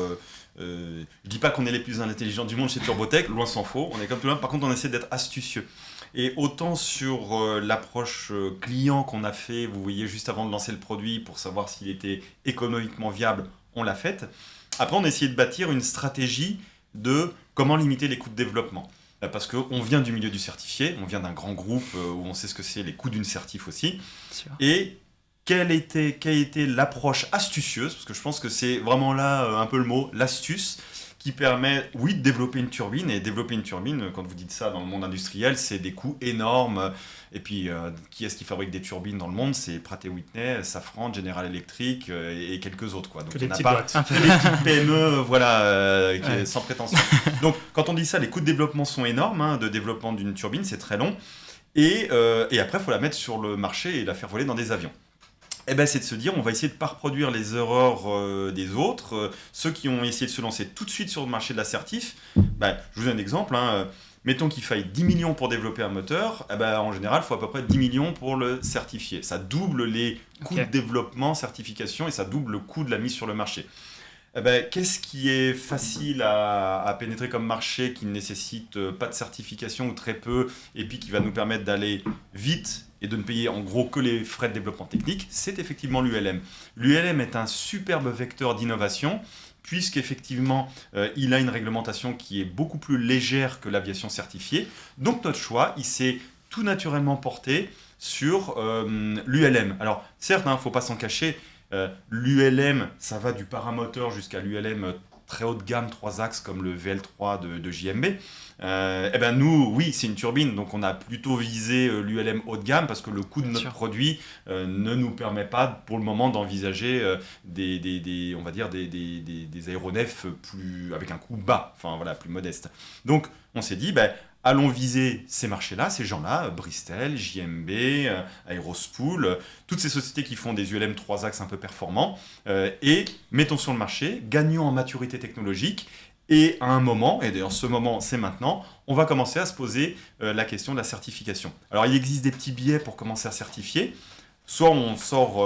je dis pas qu'on est les plus intelligents du monde chez Turbotech, loin s'en faut. On est comme tout le monde. Par contre, on essaie d'être astucieux. Et autant sur l'approche client qu'on a fait, vous voyez, juste avant de lancer le produit pour savoir s'il était économiquement viable, on l'a fait. Après, on a essayé de bâtir une stratégie de comment limiter les coûts de développement. Parce qu'on vient du milieu du certifié, on vient d'un grand groupe où on sait ce que c'est les coûts d'une certif aussi. Et quelle était l'approche astucieuse, parce que je pense que c'est vraiment là un peu le mot, l'astuce, qui permet, oui, de développer une turbine. Et développer une turbine, quand vous dites ça dans le monde industriel, c'est des coûts énormes. Et puis, qui est-ce qui fabrique des turbines dans le monde ? C'est Pratt & Whitney, Safran, General Electric et quelques autres. Donc, que des petites boîtes. Que des petites PME, sans prétention. Donc, quand on dit ça, les coûts de développement sont énormes, de développement d'une turbine, c'est très long. Et après, il faut la mettre sur le marché et la faire voler dans des avions. C'est de se dire, on va essayer de ne pas reproduire les erreurs des autres. Ceux qui ont essayé de se lancer tout de suite sur le marché de la certif, je vous donne un exemple. Mettons qu'il faille 10 millions pour développer un moteur, en général, il faut à peu près 10 millions pour le certifier. Ça double les coûts de développement, certification, et ça double le coût de la mise sur le marché. Qu'est-ce qui est facile à pénétrer comme marché, qui ne nécessite pas de certification ou très peu, et puis qui va nous permettre d'aller vite et de ne payer en gros que les frais de développement technique ? C'est effectivement l'ULM. L'ULM est un superbe vecteur d'innovation, puisqu'effectivement, il a une réglementation qui est beaucoup plus légère que l'aviation certifiée. Donc notre choix, il s'est tout naturellement porté sur l'ULM. Alors certes, il ne faut pas s'en cacher, L'ULM, ça va du paramoteur jusqu'à l'ULM très haut de gamme, 3 axes comme le VL3 de JMB. Eh ben nous, oui, c'est une turbine, donc on a plutôt visé l'ULM haut de gamme parce que le coût de Bien notre sûr. produit ne nous permet pas pour le moment d'envisager on va dire des aéronefs avec un coût bas, enfin voilà, plus modeste. Donc on s'est dit, ben, allons viser ces marchés-là, ces gens-là, Bristol, JMB, Aerospool, toutes ces sociétés qui font des ULM 3 axes un peu performants, et mettons sur le marché, gagnons en maturité technologique, et à un moment, et d'ailleurs ce moment c'est maintenant, on va commencer à se poser la question de la certification. Alors il existe des petits billets pour commencer à certifier, soit on sort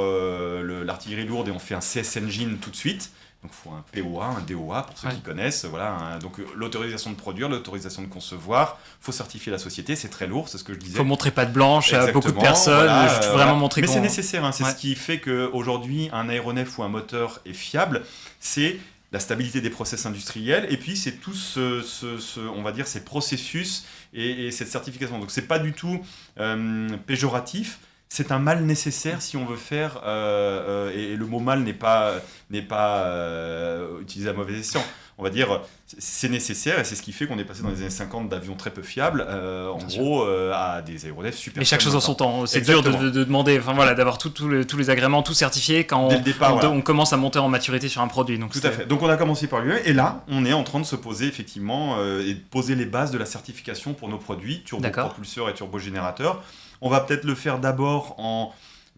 l'artillerie lourde et on fait un CS Engine tout de suite. Donc il faut un POA, un DOA pour ceux qui connaissent. Voilà, donc l'autorisation de produire, l'autorisation de concevoir. Il faut certifier la société, c'est très lourd, c'est ce que je disais. Il faut montrer patte blanche à beaucoup de Exactement, personnes, voilà, juste vraiment voilà. montrer Mais qu'on... c'est nécessaire, hein, c'est Ouais. ce qui fait qu'aujourd'hui un aéronef ou un moteur est fiable, c'est la stabilité des process industriels et puis c'est tout on va dire, ces processus et cette certification. Donc c'est pas du tout péjoratif. C'est un mal nécessaire si on veut faire, et le mot mal n'est pas utilisé à mauvais escient. On va dire, c'est nécessaire et c'est ce qui fait qu'on est passé dans les années 50 d'avions très peu fiables, à des aéronefs super. Mais chaque chose en son temps. C'est Exactement. dur de demander, enfin voilà, d'avoir tous les agréments, tout certifiés quand Dès le départ, voilà. on commence à monter en maturité sur un produit. Donc Tout à fait. Donc on a commencé par lui et là, on est en train de se poser effectivement et de poser les bases de la certification pour nos produits, turbopropulseurs et turbogénérateurs. On va peut-être le faire d'abord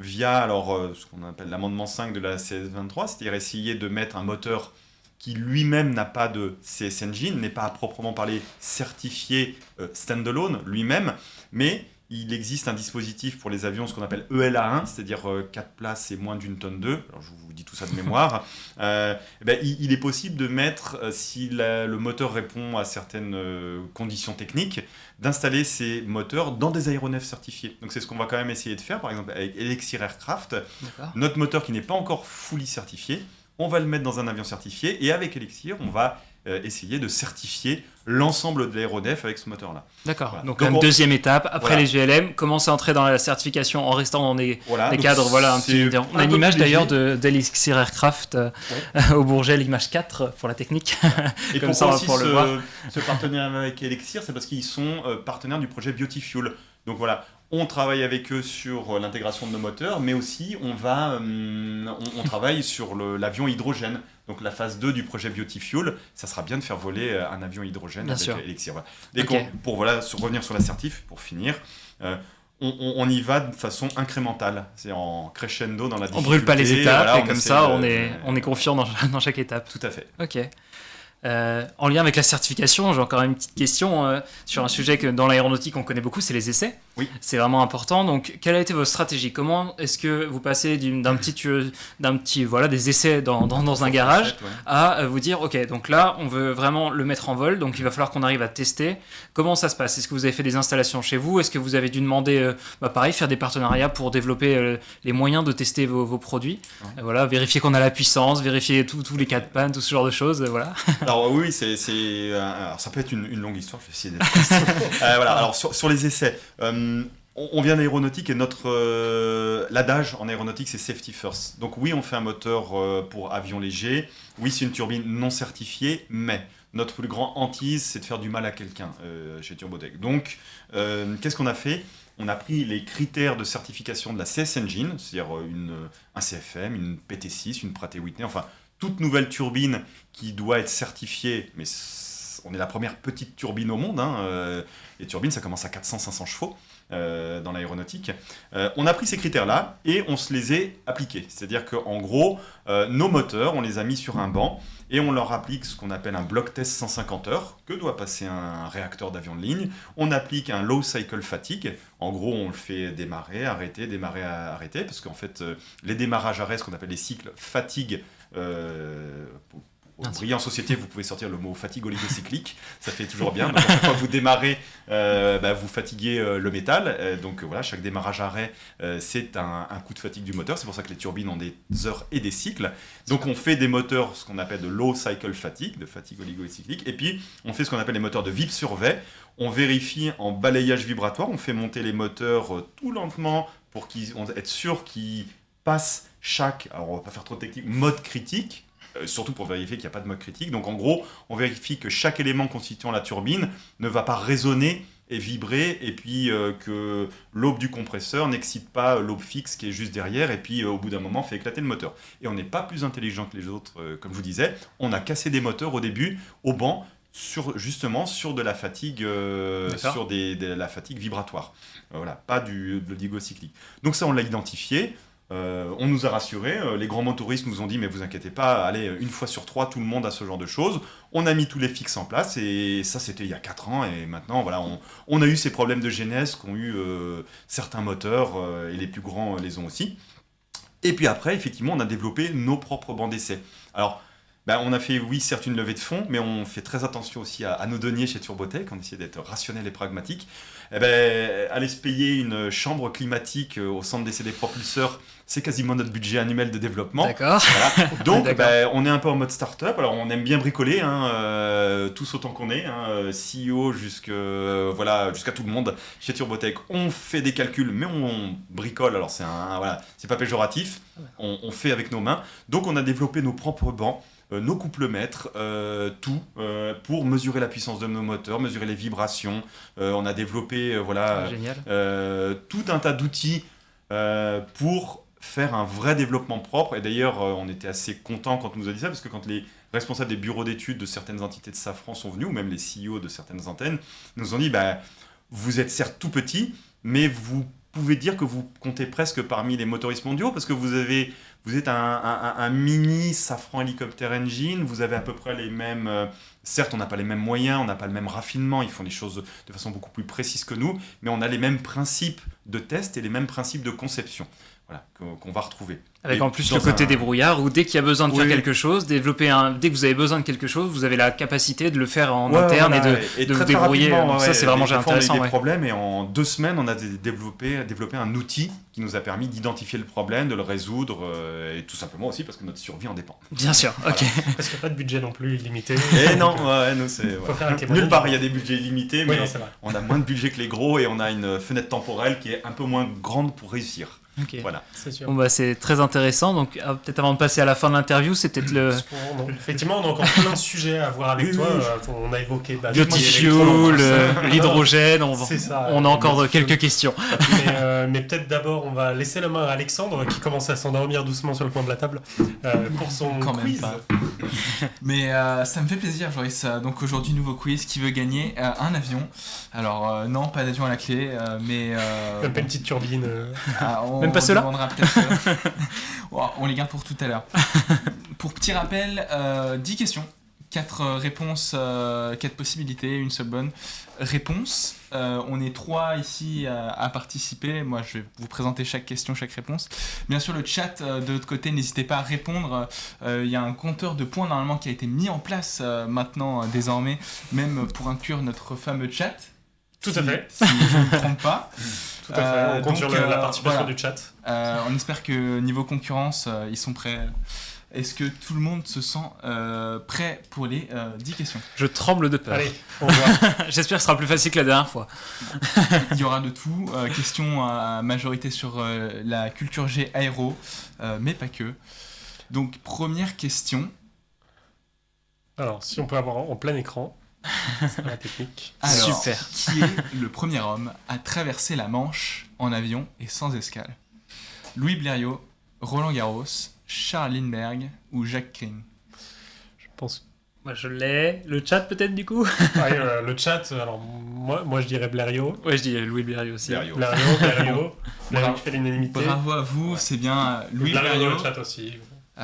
via ce qu'on appelle l'amendement 5 de la CS23, c'est-à-dire essayer de mettre un moteur qui lui-même n'a pas de CS Engine, n'est pas à proprement parler certifié standalone lui-même, mais il existe un dispositif pour les avions, ce qu'on appelle ELA1, c'est-à-dire 4 places et moins d'une tonne 2. Alors je vous dis tout ça de mémoire. Il est possible de mettre, si le moteur répond à certaines conditions techniques, d'installer ces moteurs dans des aéronefs certifiés. Donc c'est ce qu'on va quand même essayer de faire, par exemple avec Elixir Aircraft. D'accord. Notre moteur qui n'est pas encore fully certifié, on va le mettre dans un avion certifié et avec Elixir, on va essayer de certifier l'ensemble de l'aéronef avec ce moteur-là. D'accord. Voilà. Donc, Donc, une deuxième étape, après voilà. les ULM, commencer à entrer dans la certification en restant dans des Donc cadres. Voilà, on a c'est une peu image plus d'ailleurs léger. d'Elixir Aircraft au Bourget, l'image 4 pour la technique. Et Comme ça, on va pourquoi pouvoir le voir. ce partenariat avec Elixir, c'est parce qu'ils sont partenaires du projet Beautyfuel. Donc voilà, on travaille avec eux sur l'intégration de nos moteurs, mais aussi on travaille sur l'avion hydrogène. Donc la phase 2 du projet Beautyfuel, ça sera bien de faire voler un avion hydrogène Bien avec sûr. Elixir. Voilà. Ok. Pour revenir sur l'assertif, pour finir, on y va de façon incrémentale. C'est en crescendo dans la difficulté. On brûle pas les étapes voilà, et comme essaie ça, de- on est confiant dans chaque étape. Tout à fait. Ok. En lien avec la certification, j'ai encore une petite question sur un sujet que dans l'aéronautique on connaît beaucoup, c'est les essais. Oui. C'est vraiment important. Donc, quelle a été votre stratégie? Comment est-ce que vous passez des essais dans un garage Ouais. à vous dire, ok, donc là, on veut vraiment le mettre en vol, donc il va falloir qu'on arrive à tester. Comment ça se passe? Est-ce que vous avez fait des installations chez vous? Est-ce que vous avez dû demander, pareil, faire des partenariats pour développer les moyens de tester vos produits? Ouais. Voilà, vérifier qu'on a la puissance, vérifier tous les cas de panne, tout ce genre de choses, voilà. Alors oui, alors, ça peut être une longue histoire, je vais essayer d'être précis. Voilà, alors sur les essais, on vient d'aéronautique et l'adage en aéronautique c'est safety first. Donc oui, on fait un moteur pour avion léger, oui c'est une turbine non certifiée, mais notre plus grand hantise c'est de faire du mal à quelqu'un chez Turbotech. Donc qu'est-ce qu'on a fait? On a pris les critères de certification de la CS Engine, c'est-à-dire un CFM, une PT6, une Pratt & Whitney, enfin toute nouvelle turbine qui doit être certifiée, mais on est la première petite turbine au monde. Les turbines, ça commence à 400-500 chevaux dans l'aéronautique. On a pris ces critères-là et on se les a appliqués. C'est-à-dire qu'en gros, nos moteurs, on les a mis sur un banc et on leur applique ce qu'on appelle un bloc test 150 heures, que doit passer un réacteur d'avion de ligne. On applique un low cycle fatigue. En gros, on le fait démarrer, arrêter, parce qu'en fait, les démarrages-arrêts, ce qu'on appelle les cycles fatigue, au brillant société, vous pouvez sortir le mot fatigue oligocyclique, ça fait toujours bien. Donc, à chaque fois que vous démarrez, vous fatiguez le métal. Donc voilà, chaque démarrage-arrêt, c'est un coup de fatigue du moteur. C'est pour ça que les turbines ont des heures et des cycles. Donc on fait des moteurs, ce qu'on appelle de low cycle fatigue, de fatigue oligocyclique. Et puis on fait ce qu'on appelle les moteurs de vib survey. On vérifie en balayage vibratoire, on fait monter les moteurs tout lentement pour être sûr qu'ils passe chaque, alors on va pas faire trop technique, mode critique, surtout pour vérifier qu'il n'y a pas de mode critique. Donc en gros, on vérifie que chaque élément constituant la turbine ne va pas résonner et vibrer, et puis que l'aube du compresseur n'excite pas l'aube fixe qui est juste derrière, et puis au bout d'un moment fait éclater le moteur. Et on n'est pas plus intelligent que les autres, comme je vous disais, on a cassé des moteurs au début, au banc, justement sur de la fatigue, sur de la fatigue vibratoire. Voilà, pas de l'oligo cyclique. Donc ça, on l'a identifié. On nous a rassurés, les grands motoristes nous ont dit mais vous inquiétez pas, allez, une fois sur 3 tout le monde a ce genre de choses. On a mis tous les fixes en place et ça c'était il y a 4 ans et maintenant voilà, on a eu ces problèmes de genèse qu'ont eu certains moteurs et les plus grands les ont aussi. Et puis après effectivement on a développé nos propres bancs d'essai. Alors on a fait, oui, certes, une levée de fonds, mais on fait très attention aussi à nos deniers chez Turbotech. On essaie d'être rationnel et pragmatique. Aller se payer une chambre climatique au centre d'essai des propulseurs, c'est quasiment notre budget annuel de développement. D'accord. Voilà. Donc, on est un peu en mode start-up. Alors, on aime bien bricoler, tous autant qu'on est, CEO jusqu'à tout le monde chez Turbotech. On fait des calculs, mais on bricole. Alors, c'est pas péjoratif. On fait avec nos mains. Donc, on a développé nos propres bancs. Nos couplemètres, tout, pour mesurer la puissance de nos moteurs, mesurer les vibrations. On a développé tout un tas d'outils pour faire un vrai développement propre. Et d'ailleurs, on était assez contents quand on nous a dit ça, parce que quand les responsables des bureaux d'études de certaines entités de Safran sont venus, ou même les CEO de certaines antennes, nous ont dit vous êtes certes tout petit, mais vous pouvez dire que vous comptez presque parmi les motoristes mondiaux, parce que vous êtes un mini Safran Helicopter Engine, vous avez à peu près les mêmes... certes, on n'a pas les mêmes moyens, on n'a pas le même raffinement, ils font les choses de façon beaucoup plus précise que nous, mais on a les mêmes principes de test et les mêmes principes de conception, voilà, qu'on va retrouver. Avec en plus le côté débrouillard, où dès qu'il y a besoin de faire quelque chose, dès que vous avez besoin de quelque chose, vous avez la capacité de le faire en interne et de vous débrouiller. Donc ça, c'est vraiment intéressant. On a eu des problèmes et en 2 semaines, on a développé un outil qui nous a permis d'identifier le problème, de le résoudre, et tout simplement aussi parce que notre survie en dépend. Bien sûr, ok. Parce qu'il n'y a pas de budget non plus illimité. Et non, nous c'est... Nulle part il y a des budgets illimités, mais on a moins de budget que les gros et on a une fenêtre temporelle qui est un peu moins grande pour réussir. Okay. Voilà. C'est sûr. Bon, c'est très intéressant. Donc, peut-être avant de passer à la fin de l'interview, c'est peut-être le. Effectivement, on a encore plein de sujets à voir avec toi. On a évoqué biofuel, l'hydrogène. On a encore quelques questions. Mais peut-être d'abord, on va laisser la main à Alexandre qui commence à s'endormir doucement sur le coin de la table pour son quiz. Mais ça me fait plaisir, Joris. Donc aujourd'hui, nouveau quiz. Qui veut gagner un avion? Alors, non, pas d'avion à la clé, mais. Même pas une petite turbine. Même pas ceux-là. On les garde pour tout à l'heure. Pour petit rappel, 10 questions, 4 réponses, 4 possibilités, une seule bonne réponse. On est 3 ici à participer. Moi, je vais vous présenter chaque question, chaque réponse. Bien sûr, le chat de l'autre côté, n'hésitez pas à répondre. Il y a un compteur de points normalement qui a été mis en place maintenant, désormais, même pour inclure notre fameux chat. Tout à fait. Si je ne me trompe pas. Tout à fait. On compte sur la participation du chat. On espère que niveau concurrence, ils sont prêts. Est-ce que tout le monde se sent prêt pour les 10 questions? Je tremble de peur. Allez, on voit. J'espère que ce sera plus facile que la dernière fois. Il y aura de tout. Questions à majorité sur la culture G aéro, mais pas que. Donc, première question. Alors, si on peut avoir en plein écran. C'est la technique. Alors, super. Qui est le premier homme à traverser la Manche en avion et sans escale? Louis Blériot, Roland Garros, Charles Lindbergh ou Jacques Kring? Je pense. Moi je l'ai. Le chat peut-être du coup? Le chat, alors moi je dirais Blériot. Ouais, je dis Louis Blériot aussi. Blériot Blériot fait l'unanimité. Bravo à vous, c'est bien Louis Blériot. Le chat aussi. Tout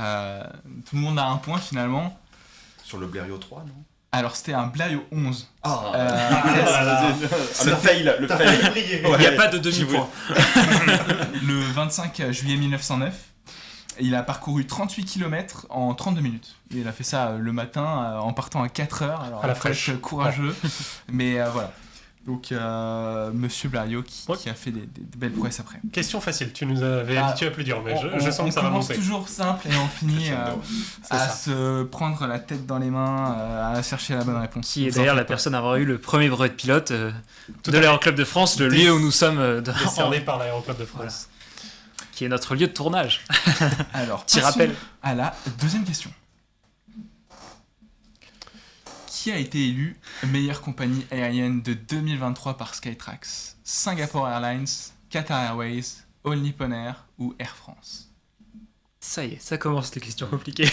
le monde a un point finalement. Sur le Blériot 3, non? Alors c'était un Blériot 11. Le fail. Il n'y a pas de demi-point. Le 25 juillet 1909, il a parcouru 38 km en 32 minutes. Il a fait ça le matin en partant à 4 heures. Alors, à la fraîche. Courageux. Mais voilà. Donc, Monsieur Blériot qui a fait des belles prouesses après. Question facile, tu nous avais habitué à plus dur, mais je sens que ça va monter. On commence toujours simple et on finit à se prendre la tête dans les mains, à chercher la bonne réponse. Qui est d'ailleurs la personne à avoir eu le premier brevet de pilote de l'Aéroclub de France, le lieu où nous sommes. Décerné par l'Aéroclub de France. Voilà. qui est notre lieu de tournage. Alors, Petit passons rappel. à la deuxième question. Qui a été élu meilleure compagnie aérienne de 2023 par Skytrax? Singapore Airlines, Qatar Airways, All Nippon Air ou Air France? Ça y est, ça commence les questions compliquées.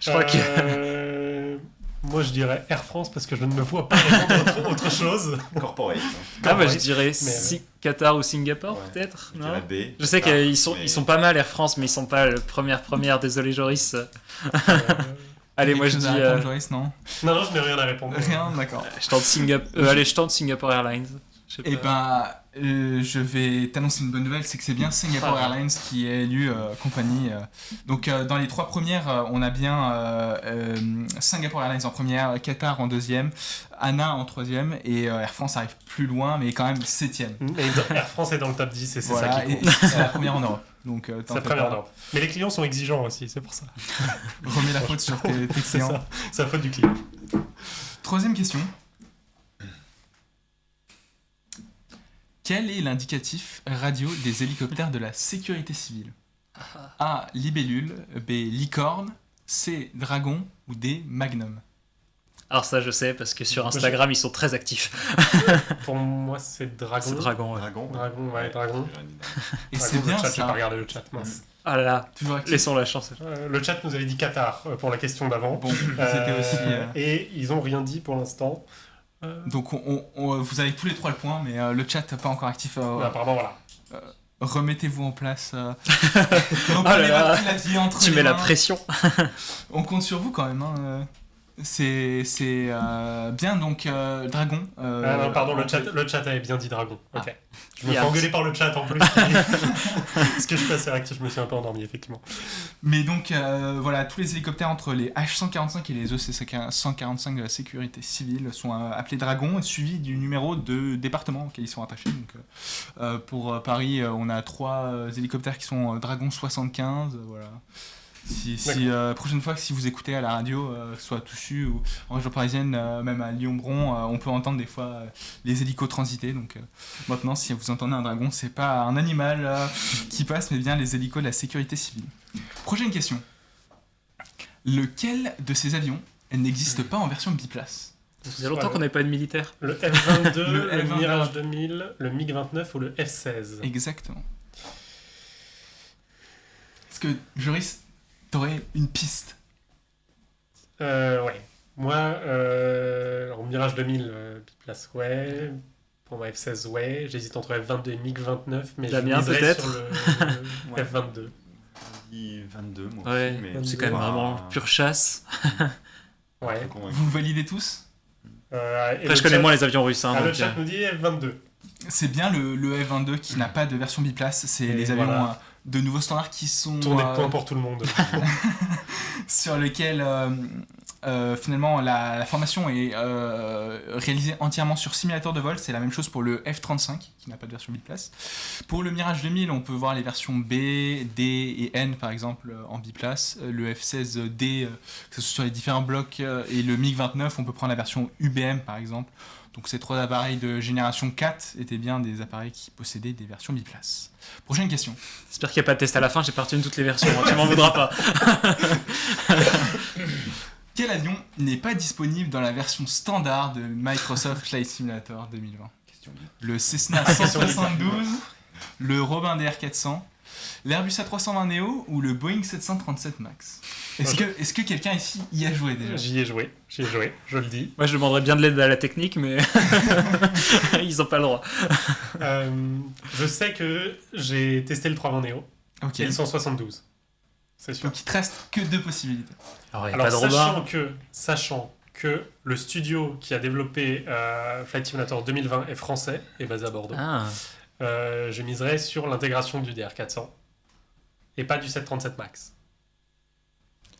Je crois que... Moi, je dirais Air France parce que je ne me vois pas répondre autre chose. Corporate. Ah bah je Ouais. dirais Mais, Qatar ou Singapour Ouais. peut-être, Je non? dirais B. Je sais Qatar, qu'ils sont, mais- ils sont pas mal Air France, mais ils sont pas le première, désolé Joris. Allez, moi je Quelque dis... chose à répondre, Joris, non? Non, je n'ai rien à répondre. Rien, d'accord. je tente allez, je tente Singapore Airlines. Je sais Eh pas. ben, je vais t'annoncer une bonne nouvelle, c'est que c'est bien Singapore Ah. Airlines qui est élu compagnie. Donc dans les trois premières, on a bien Singapore Airlines en première, Qatar en deuxième, ANA en troisième, et Air France arrive plus loin, mais quand même septième. Et Air France est dans le top 10 et c'est Voilà, ça qui et compte. c'est la première en Europe. Donc t'en C'est fais la première pas. norme. Mais les clients sont exigeants aussi, c'est pour ça. Remets la faute sur tes C'est clients. ça. C'est la faute du client. Troisième question. Quel est l'indicatif radio des hélicoptères de la sécurité civile? A. Libellule, B. Licorne, C. Dragon ou D. Magnum? Alors ça je sais parce que sur Instagram ils sont très actifs. Pour moi, c'est Dragon. C'est Dragon, ouais. Dragon. Dragon, ouais, Dragon. Et Dragon, c'est bien le chat, j'ai pas ça. regardé le chat, mince. Ah là là, Toujours actif. laissons la chance. Le chat nous avait dit Qatar pour la question d'avant. Bon, c'était aussi. Et ils ont rien dit pour l'instant. Donc vous avez tous les trois le point, mais le chat pas encore actif. Apparemment, voilà. Remettez-vous en place. Oh là Reprenez là. votre clavier entre Tu les mets la mains. pression. On compte sur vous quand même. Hein. C'est bien donc Dragon. Ah non, pardon, le chat avait bien dit Dragon. Ok. Je me fais Yes. engueuler par le chat en plus. Parce que je suis pas assez réactif, je me suis un peu endormi, effectivement. Mais donc voilà, tous les hélicoptères entre les H145 et les EC145 de la sécurité civile sont appelés Dragon, suivis du numéro de département auquel ils sont attachés. Donc, pour Paris, on a 3 hélicoptères qui sont Dragon 75. Voilà. Prochaine fois que si vous écoutez à la radio, que ce soit à Toussus ou en région parisienne, même à Lyon-Bron, on peut entendre des fois les hélicos transiter. Donc maintenant, si vous entendez un dragon, c'est pas un animal qui passe, mais bien les hélicos de la sécurité civile. Prochaine question. Lequel de ces avions n'existe pas en version biplace? Ça faisait longtemps qu'on n'avait pas de militaire. Le F-22, Le le F-22. Mirage 2000, le MiG-29 ou le F-16. Exactement. Est-ce que, Joris, t'aurais une piste? Ouais. Moi, alors Mirage 2000, biplace, ouais. Pour ma F-16, ouais. J'hésite entre F-22 et MiG-29, mais Damien, je miserais peut-être sur le Ouais. F-22. Je dis 22, moi Ouais, aussi, mais c'est quand même pas- vraiment pure chasse. Ouais. pas convaincu. Vous validez tous? Et Après, le je connais chat- moins les avions russes. Hein, Ah, le donc, chat nous dit F-22. C'est bien le F-22 qui n'a pas de version biplace. C'est Et les avions voilà. de nouveaux standards qui sont Tournée de points pour tout le monde. sur lesquels finalement la formation est réalisée entièrement sur simulateur de vol. C'est la même chose pour le F-35 qui n'a pas de version biplace. Pour le Mirage 2000, on peut voir les versions B, D et N par exemple en biplace. Le F-16D, que ce soit sur les différents blocs, et le MiG-29, on peut prendre la version UBM par exemple. Donc ces 3 appareils de génération 4 étaient bien des appareils qui possédaient des versions biplaces. Prochaine question. J'espère qu'il n'y a pas de test à la fin, j'ai pas retenu toutes les versions. Tu m'en voudras pas. Quel avion n'est pas disponible dans la version standard de Microsoft Flight Simulator 2020? Le Cessna 172, le Robin DR400, l'Airbus A320 Neo ou le Boeing 737 MAX? Est-ce que quelqu'un ici y a joué déjà? J'y ai joué, je le dis. Moi, je demanderais bien de l'aide à la technique, mais ils ont pas le droit. Je sais que j'ai testé le 320 Neo Ok. et le 172. C'est sûr. Donc il te reste que 2 possibilités. Alors, il n'y a Alors, pas de Robin. sachant que le studio qui a développé Flight Simulator 2020 est français et basé à Bordeaux, Ah. je miserais sur l'intégration du DR400 et pas du 737 MAX.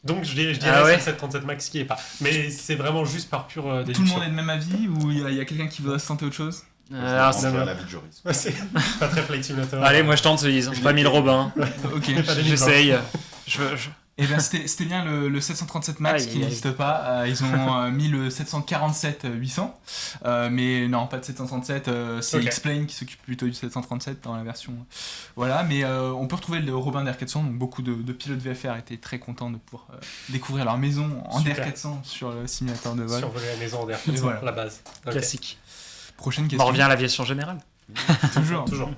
Donc je dirais Ah ouais. c'est le 737 MAX qui est pas. Mais c'est vraiment juste par pure Tout le déduction. monde est de même avis ou il y a quelqu'un qui voudrait se tenter autre chose? Alors, Je c'est- prends la vie de Joris. Ouais, c'est pas très Flight Simulator. Allez, moi je tente, ils ont pas mis le Robin. Ok. Pas des J'essaye. Eh bien, c'était bien le 737 MAX Aïe, qui aïe. n'existe pas. Ils ont mis le 747-800. Mais non, pas de 737. C'est Ok. X-Plane qui s'occupe plutôt du 737 dans la version. Voilà, mais on peut retrouver le Robin d'Air400. Donc beaucoup de pilotes VFR étaient très contents de pouvoir découvrir leur maison en Super. DR400 sur le simulateur de vol. Survoler la maison en air, Et voilà. la base. Ok. Classique. Prochaine On question. revient à l'aviation générale. Toujours. Toujours.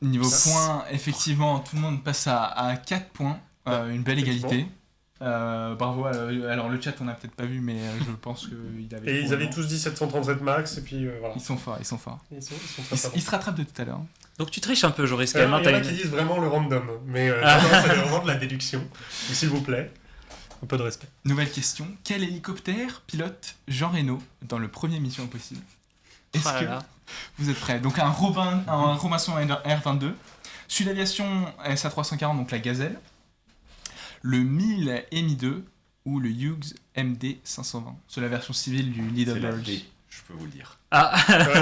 Niveau Ça, points, effectivement, tout le monde passe à 4 points. Une belle égalité. Bravo. Alors, le chat, on n'a peut-être pas vu, mais je pense qu'il avait. Et ils avaient tous dit 737 max, et puis voilà. Ils sont forts, ils sont forts. Ils sont très forts. Ils se rattrapent de tout à l'heure. Donc tu triches un peu, Joris, quand Il y même. en hein, t'as a qui une- disent vraiment le random, mais non, c'est vraiment de la déduction. Donc, s'il vous plaît, un peu de respect. Nouvelle question. Quel hélicoptère pilote Jean Reno dans le premier Mission Impossible? Est-ce Ah là que là. vous êtes prêts? Donc un Robinson R22, Sud Aviation SA340, donc la Gazelle, le 1000 Mi-2 ou le Hughes MD 520. C'est la version civile du C'est Little la Bird. D, je peux vous le dire. Ah,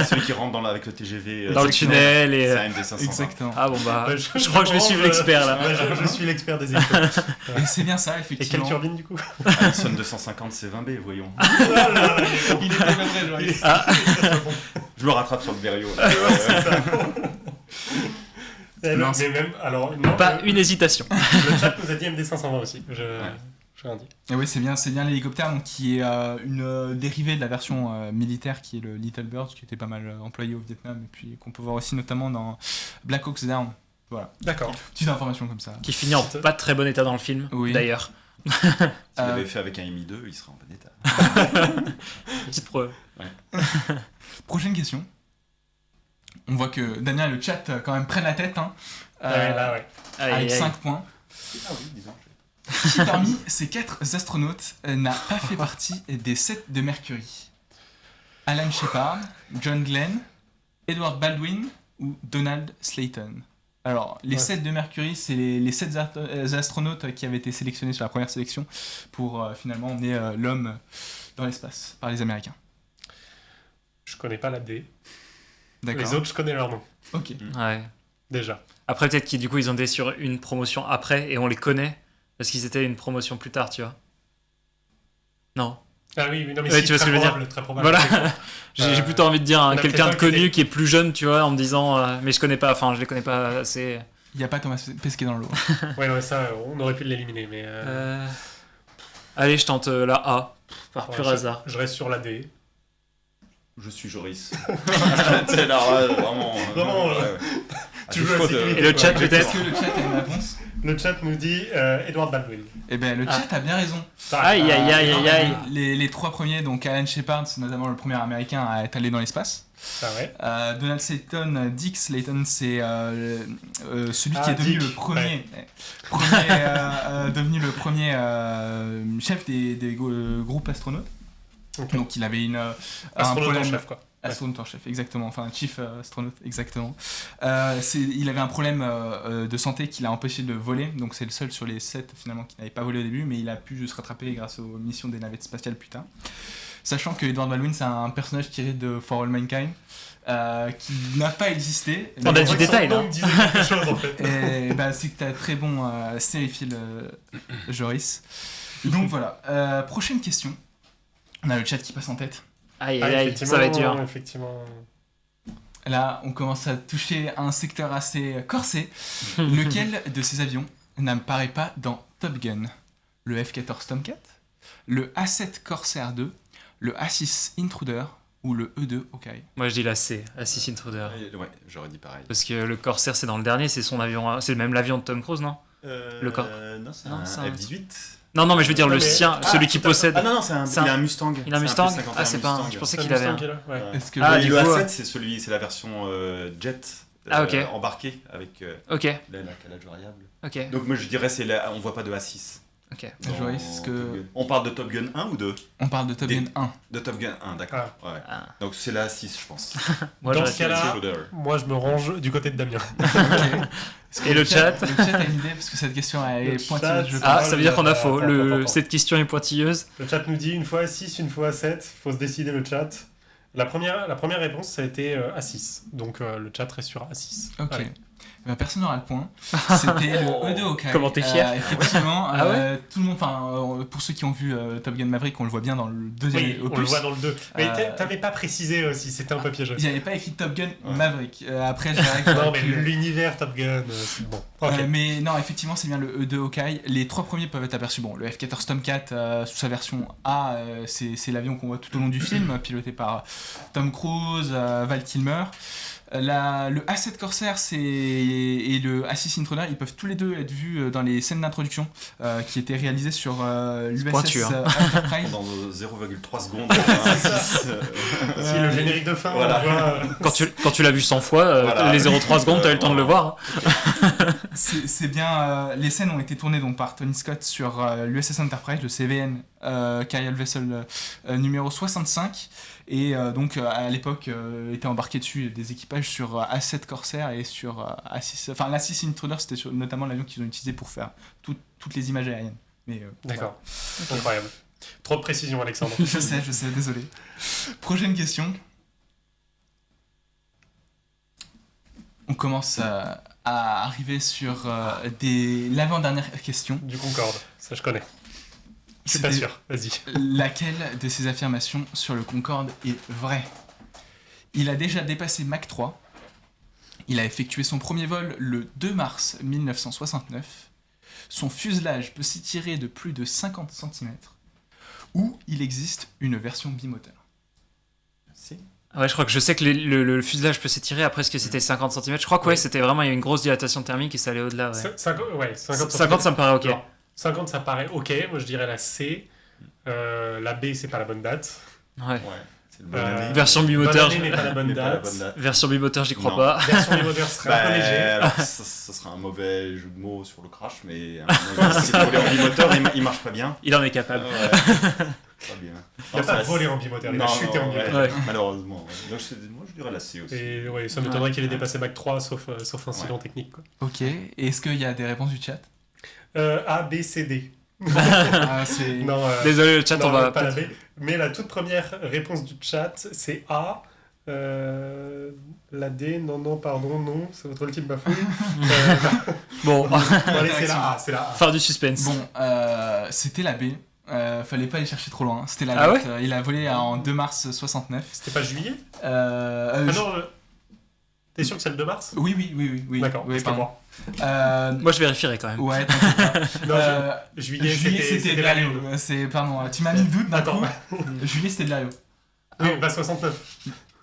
Celui qui rentre avec le TGV. dans le Exactement. tunnel et. C'est un MD 520. Exactement. Ah bon bah, Ouais, je crois que je vais suivre l'expert là. Ouais, je suis l'expert des écoles. Et c'est bien ça, Et quelle effectivement. turbine du coup? Alison 250 C20B, voyons. Il était pas vrai, Joris. Je me rattrape sur le Berrio. Non, Mais même, alors, non, Pas une hésitation. le chat nous a dit MD 520 aussi. Je rien dit. Et oui, c'est bien l'hélicoptère donc, qui est une dérivée de la version militaire qui est le Little Bird, qui était pas mal employé au Vietnam et puis qu'on peut voir aussi notamment dans Black Hawk Down. Voilà, D'accord. petite information comme ça. Qui finit en pas très bon état dans le film, Oui. d'ailleurs. S'il l'avait fait avec un Mi-2, il serait en bon état. Petite preuve. Prochaine question. On voit que Damien et le chat quand même prennent la tête hein, Ouais, là, ouais. Aïe, avec aïe. 5 points. Ah oui, disons. Qui parmi ces 4 astronautes n'a pas fait partie des 7 de Mercury? Alan Shepard, John Glenn, Edward Baldwin ou Donald Slayton? Alors, les Ouais. 7 de Mercury, c'est les 7 astronautes qui avaient été sélectionnés sur la première sélection pour finalement emmener l'homme dans l'espace par les Américains. Je connais pas la D. D'accord. Les autres, je connais leur nom. Ok. Ouais. Déjà. Après, peut-être qu'ils du coup, ils ont été sur une promotion après et on les connaît parce qu'ils étaient une promotion plus tard, tu vois. Non. Ah oui, non, mais Ouais, si, tu vois ce très que je veux dire. probable, très probable. Voilà. J'ai plutôt envie de dire on a quelqu'un de peut-être un qui connu était- qui est plus jeune, tu vois, en me disant, mais je connais pas, enfin, je les connais pas assez. Il n'y a pas Thomas Pesquet dans le lot. Ouais, ça, on aurait pu l'éliminer, mais. Allez, je tente la A, par ouais, pur je- hasard. Je reste sur la D. Je suis Joris. C'est là, vraiment. Vraiment, ouais. tu À veux défaut la sécurité, Et le chat, quoi. peut-être. Est-ce que le chat a une réponse? Le chat nous dit Edward Baldwin. Eh bien, le chat a bien raison. Aïe, aïe, aïe, Non, aïe, aïe. Les 3 premiers, donc Alan Shepard, c'est notamment le premier américain à être allé dans l'espace. Ah ouais. Donald Slayton, Dick Slayton, c'est celui qui Ah, est devenu Dick, le premier, devenu le premier chef des groupes astronautes. Ok. Donc il avait un Astronaute en problème. chef, quoi. Astronaute en chef, exactement. Enfin, chief astronaute, exactement. Il avait un problème de santé qui l'a empêché de voler. Donc c'est le seul sur les 7 finalement qui n'avait pas volé au début, mais il a pu se rattraper grâce aux missions des navettes spatiales plus tard. Sachant que Edward Baldwin, c'est un personnage tiré de For All Mankind, qui n'a pas existé. On a Mais- du détail, là. Son nom me disait quelque chose, en fait. Et bah, c'est que t'as très bon sériephile, Joris. Donc voilà. Prochaine question. On a le chat qui passe en tête. Aïe, Ah, aïe, aïe, ça va être dur. Effectivement. Là, on commence à toucher un secteur assez corsé. Lequel de ces avions n'apparaît pas dans Top Gun? Le F-14 Tomcat, le A-7 Corsair 2, le A-6 Intruder ou le E2 Hawkeye? Moi, je dis la C, Assis Intruder. Ouais, j'aurais dit pareil. Parce que le Corsair, c'est dans le dernier, c'est son avion, c'est même l'avion de Tom Cruise, non? Le corps. Non, c'est Non, un c'est un- F-18. Non, mais je veux dire Non, le mais- sien, celui qui tout à fait. possède. Ah non, C'est il a un Mustang. Il a un C'est Mustang? 51 Ah, c'est pas un. Mustang. Je pensais C'est qu'il avait un. Mustang qui est là, ouais. Ouais. Est-ce que Ah, Et du le coup, A7, c'est la version jet Ah, ok. embarquée avec Ok, la calage variable. ok, Donc moi je dirais on voit pas de A6. ok. Joris, dans est-ce Top que Gun. On parle de Top Gun 1 ou 2? on parle de Top Des- Gun 1? De Top Gun 1, d'accord. Ouais. Ah. Donc c'est la A6 je pense. Moi, Dans j'aurais ce dit- cas-là- Intruder. Moi, je me range du côté de Damien. Ok. Est-ce que Et le chat Le chat a une idée parce que cette question est Le pointilleuse. chat, Je Ah, pense. ça veut dire qu'on a faux. Attends. Cette question est pointilleuse. Le chat nous dit une fois A6, une fois A7. Faut se décider le chat. La première réponse, ça a été A6. Donc le chat reste sur A6. Ok. Allez. Bah, personne n'aura le point. C'était le E2 Hawkeye. Comment t'es fier. Effectivement, Ah ouais tout le monde, pour ceux qui ont vu Top Gun Maverick, on le voit bien dans le deuxième Oui, opus. on le voit dans le 2. Mais Euh, t'avais pas précisé aussi, c'était un peu piégeux. Il n'y avait pas écrit Top Gun Ouais. Maverick. Après, je dirais que Non, mais l'univers Top Gun, c'est bon. Ok. mais non, effectivement, c'est bien le E2 Hawkeye. Les 3 premiers peuvent être aperçus. Bon, le F-14 Tomcat, sous sa version A, c'est l'avion qu'on voit tout au long du film, piloté par Tom Cruise, Val Kilmer. Le A7 Corsair et le A6 Intruder, ils peuvent tous les deux être vus dans les scènes d'introduction qui étaient réalisées sur l'USS pointu, hein. Enterprise. Dans 0,3 secondes. un 6, Si le générique de fin, Voilà. on voit. Quand tu l'as vu 100 fois, Voilà. les 0,3 secondes, t'as eu le temps de le voir. C'est bien. Les scènes ont été tournées donc par Tony Scott sur l'USS Enterprise, le CVN Carrier Vessel numéro 65. Et donc à l'époque étaient embarqués dessus des équipages sur A7 Corsair et sur A6. Enfin, l'A6 Intruder, c'était notamment l'avion qu'ils ont utilisé pour faire toutes les images aériennes. Mais, D'accord. Incroyable. Trop de précision, Alexandre. je sais, désolé. Prochaine question. On commence à arriver sur l'avant-dernière question. Du Concorde, ça je connais. Je suis pas C'était sûr, vas-y. laquelle de ces affirmations sur le Concorde est vraie? Il a déjà dépassé Mach 3. Il a effectué son premier vol le 2 mars 1969. Son fuselage peut s'étirer de plus de 50 cm. Ou il existe une version bimoteur. Si. Ouais, je crois que je sais que le fuselage peut s'étirer après ce que c'était 50 cm. Je crois que ouais, c'était vraiment, il y a une grosse dilatation thermique et ça allait au-delà. Ouais. 50, 50, ça me paraît ok. Alors, 50, ça paraît ok. Moi, je dirais la C. La B, c'est pas la bonne date. Ouais. Ouais, c'est le bon année. Version Bonne bimoteur, année, mais pas la bonne Mais pas la date. bonne date. version bimoteur, j'y crois Non. pas. Version bimoteur serait un peu léger. Alors, ça sera un mauvais jeu de mots sur le crash, mais si le volet en bimoteur, il marche pas bien. Il en est capable. Ouais. Pas bien. Il n'a pas volé en bimoteur, il a chuté en bimoteur. Ouais. Malheureusement. Ouais. Donc, moi, je dirais la C aussi. Et ouais, ça m'étonnerait qu'il ait dépassé Mach 3, sauf incident technique. Quoi. Ok, et est-ce qu'il y a des réponses du chat? A, B, C, D. C'est... Non, Désolé, le chat, non, on va pas la peut-être- B. Mais la toute première réponse du chat, c'est A. La D, non, pardon, non, c'est votre ultime bafouille. Bon, Bon, allez, c'est la A, c'est la A. fin du suspense. Bon, c'était la B. Fallait pas aller chercher trop loin. C'était la Ah date. Il a volé en 2 mars 69. C'était pas juillet Ah non, t'es sûr que c'est le 2 mars oui. D'accord, oui, je te pardon. crois. Moi, je vérifierai quand même. Ouais, t'inquiète pas. Non, Euh, juillet, c'était c'était de la Lario. Lune. Pardon, tu m'as mis le doute d'un Attends, coup. Juillet, c'était de Lario. oui, bah 69.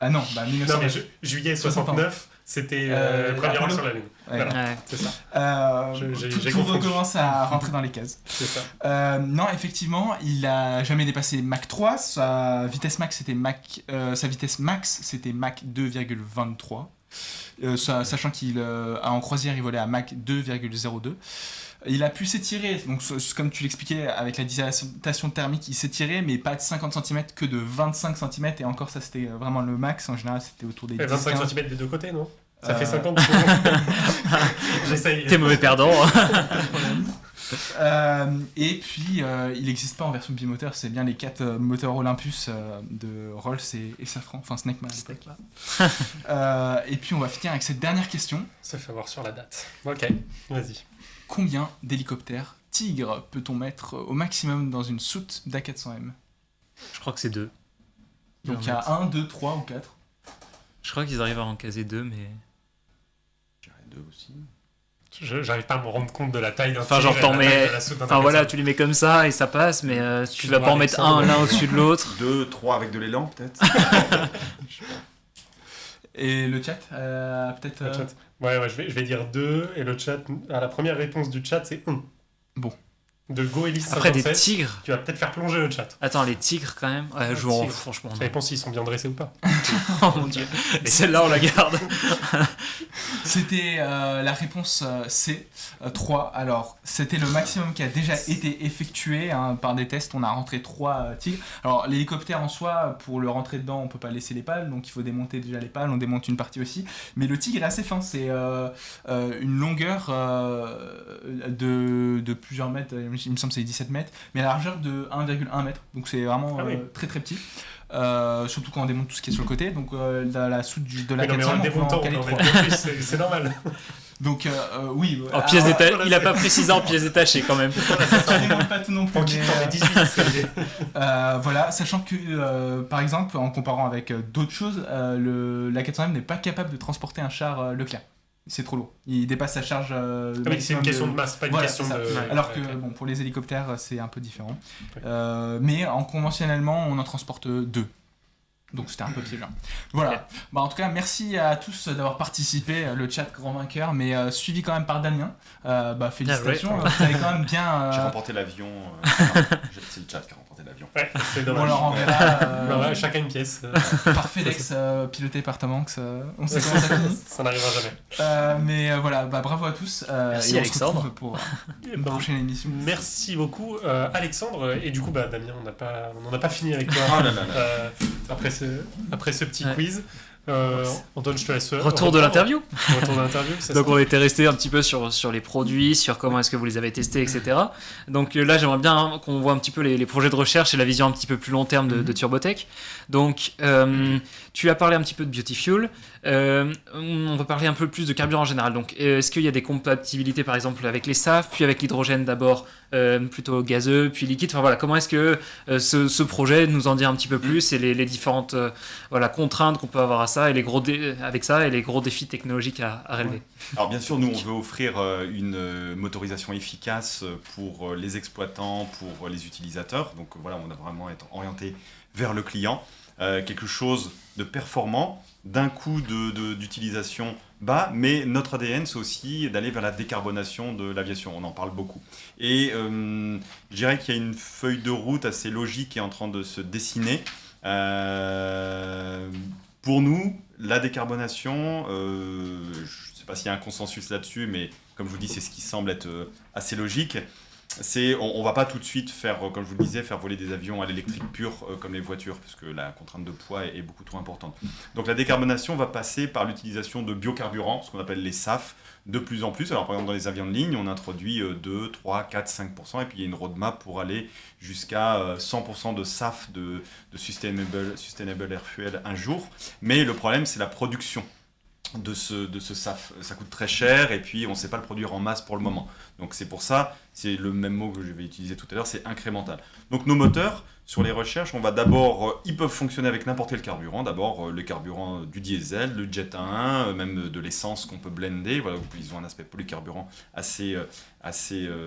Ah non, bah Non, 1900. mais juillet 69, c'était premier Apollo. vol sur la Lune. Ouais. Voilà, Ouais. c'est ça. J'ai Tout confondu. recommence à rentrer dans les cases. C'est ça. Non, effectivement, il a jamais dépassé Mach 3. Sa vitesse max, c'était Mach 2,23. Sachant qu'il en croisière, il volait à Mach 2,02. Il a pu s'étirer, donc comme tu l'expliquais, avec la dilatation thermique, il s'étirait, mais pas de 50 cm, que de 25 cm, et encore ça c'était vraiment le max, en général c'était autour des Et 10, 25 15. cm des deux côtés, non Ça Euh. fait 50. J'essaye. T'es mauvais perdant. Et puis il n'existe pas en version bimoteur, c'est bien les 4 moteurs Olympus de Rolls et Safran, enfin Snecman à l'époque. Et puis on va finir avec cette dernière question. Ça fait voir sur la date. Ok, vas-y. Combien d'hélicoptères Tigre peut-on mettre au maximum dans une soute d'A400M? Je crois que c'est 2. Donc il y a 1, 2, 3 ou 4. Je crois qu'ils arrivent à en caser 2, mais. Je dirais 2 aussi. J'arrive pas à me rendre compte de la taille d'un Enfin, tigre genre, et t'en de la taille mets- de la soute d'un Enfin voilà, Alexandre. tu les mets comme ça et ça passe, mais tu vas dois pas en mettre Alexandre. un l'un au-dessus de l'autre. 2, 3 avec de l'élan, peut-être. Et le chat, peut-être. Le chat. Ouais, je vais dire 2, et le chat, à la première réponse du chat, c'est 1. Bon. De Goelis Après, des 57, tigres. tu vas peut-être faire plonger le chat. Attends, les tigres quand même. Ouais, je vois, tigres. franchement. Ça non. dépend s'ils sont bien dressés ou pas. Oh mon dieu. Et celle-là, on la garde. C'était la réponse C, 3. Alors, c'était le maximum qui a déjà été effectué hein, par des tests. On a rentré 3 tigres. Alors, l'hélicoptère en soi, pour le rentrer dedans, on peut pas laisser les pales, donc il faut démonter déjà les pales. On démonte une partie aussi. Mais le tigre est assez fin. C'est une longueur de plusieurs mètres. Il me semble que c'est 17 mètres. Mais la largeur de 1,1 mètre. Donc, c'est vraiment Ah oui. très très petit. surtout quand on démonte tout ce qui est sur le côté. Donc la soute de la Mais non, mais 400, en le on peut en démontant, caler on en 3. met deux plus, c'est normal. Donc oui. En pièces alors, détachées, voilà, il a c'est- pas précisé en pièces détachées quand même. on démonte pas tout non plus. On quitte mais, dans les 18. voilà, sachant que par exemple, en comparant avec d'autres choses, la 400M n'est pas capable de transporter un char Leclerc. C'est trop lourd. Il dépasse sa charge. C'est une maximum question de masse, pas une Voilà, question c'est ça. de. Alors que Ouais, ok. bon, pour les hélicoptères, c'est un peu différent. Ouais. Mais conventionnellement, on en transporte 2. Donc c'était un peu piégeant. Voilà. Bah, en tout cas, merci à tous d'avoir participé. Le chat grand vainqueur, mais suivi quand même par Damien. Félicitations. Bien Vous avez quand même bien. J'ai remporté l'avion. C'est le chat qui a remporté l'avion. Ouais, c'est On dommage. leur enverra Non, ouais, chacun une pièce. par FedEx piloté par Tom Hanks. On sait comment ça finit. Ça n'arrivera jamais. Mais voilà, bravo à tous. Merci, et on Alexandre. se retrouve pour une Ben, prochaine émission. Merci beaucoup, Alexandre. Et du coup, Damien, on n'en a pas fini avec toi. Ah là là là. Après ce petit Ouais. quiz. Antoine, je te laisse. Retour de l'interview. Retour de l'interview, c'est Donc ça. on était resté un petit peu sur les produits, sur comment est-ce que vous les avez testés, etc. Donc là j'aimerais bien qu'on voit un petit peu les projets de recherche et la vision un petit peu plus long terme de Turbotech. Donc tu as parlé un petit peu de Beautyfuel. On va parler un peu plus de carburant en général. Donc est-ce qu'il y a des compatibilités par exemple avec les SAF, puis avec l'hydrogène d'abord plutôt gazeux, puis liquide. Enfin voilà, comment est-ce que ce projet nous en dit un petit peu plus et les différentes contraintes qu'on peut avoir à ça et les gros avec ça et les gros défis technologiques à relever. Alors bien sûr, nous on veut offrir une motorisation efficace pour les exploitants, pour les utilisateurs. Donc voilà, on a vraiment été orienté vers le client. Quelque chose de performant, d'un coût d'utilisation bas, mais notre ADN c'est aussi d'aller vers la décarbonation de l'aviation, on en parle beaucoup. Et je dirais qu'il y a une feuille de route assez logique qui est en train de se dessiner. Pour nous, la décarbonation, je ne sais pas s'il y a un consensus là-dessus, mais comme je vous dis, c'est ce qui semble être assez logique. On va pas tout de suite faire, comme je vous le disais, faire voler des avions à l'électrique pur comme les voitures, parce que la contrainte de poids est beaucoup trop importante. Donc la décarbonation va passer par l'utilisation de biocarburants, ce qu'on appelle les SAF, de plus en plus. Alors par exemple dans les avions de ligne, on introduit 2, 3, 4, 5%, et puis il y a une roadmap pour aller jusqu'à 100% de SAF, de Sustainable Air Fuel un jour. Mais le problème, c'est la production de ce SAF. Ça coûte très cher et puis on ne sait pas le produire en masse pour le moment. Donc c'est pour ça, c'est le même mot que je vais utiliser tout à l'heure, c'est incrémental. Donc nos moteurs, sur les recherches, on va d'abord, ils peuvent fonctionner avec n'importe quel carburant. D'abord le carburant du diesel, le jet A1, même de l'essence qu'on peut blender. Voilà, ils ont un aspect polycarburant assez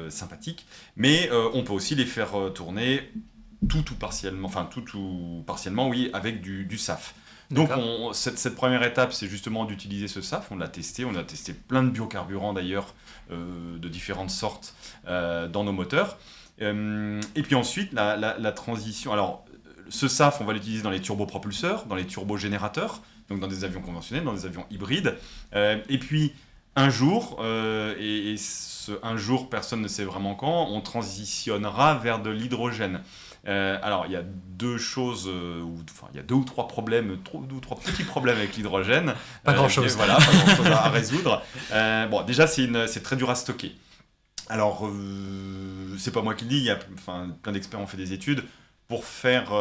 sympathique. Mais on peut aussi les faire tourner tout ou partiellement, oui, avec du SAF. Donc cette première étape, c'est justement d'utiliser ce SAF. On a testé plein de biocarburants d'ailleurs, de différentes sortes dans nos moteurs. Et puis ensuite, la transition. Alors, ce SAF, on va l'utiliser dans les turbopropulseurs, dans les turbogénérateurs, donc dans des avions conventionnels, dans des avions hybrides. Et puis, un jour, et un jour, personne ne sait vraiment quand, on transitionnera vers de l'hydrogène. Alors, il y a deux choses, il y a deux ou trois petits problèmes avec l'hydrogène. Pas grand-chose. Voilà, pas grand-chose à résoudre. Déjà, c'est très dur à stocker. Alors, c'est pas moi qui le dis, plein d'experts ont fait des études. Pour faire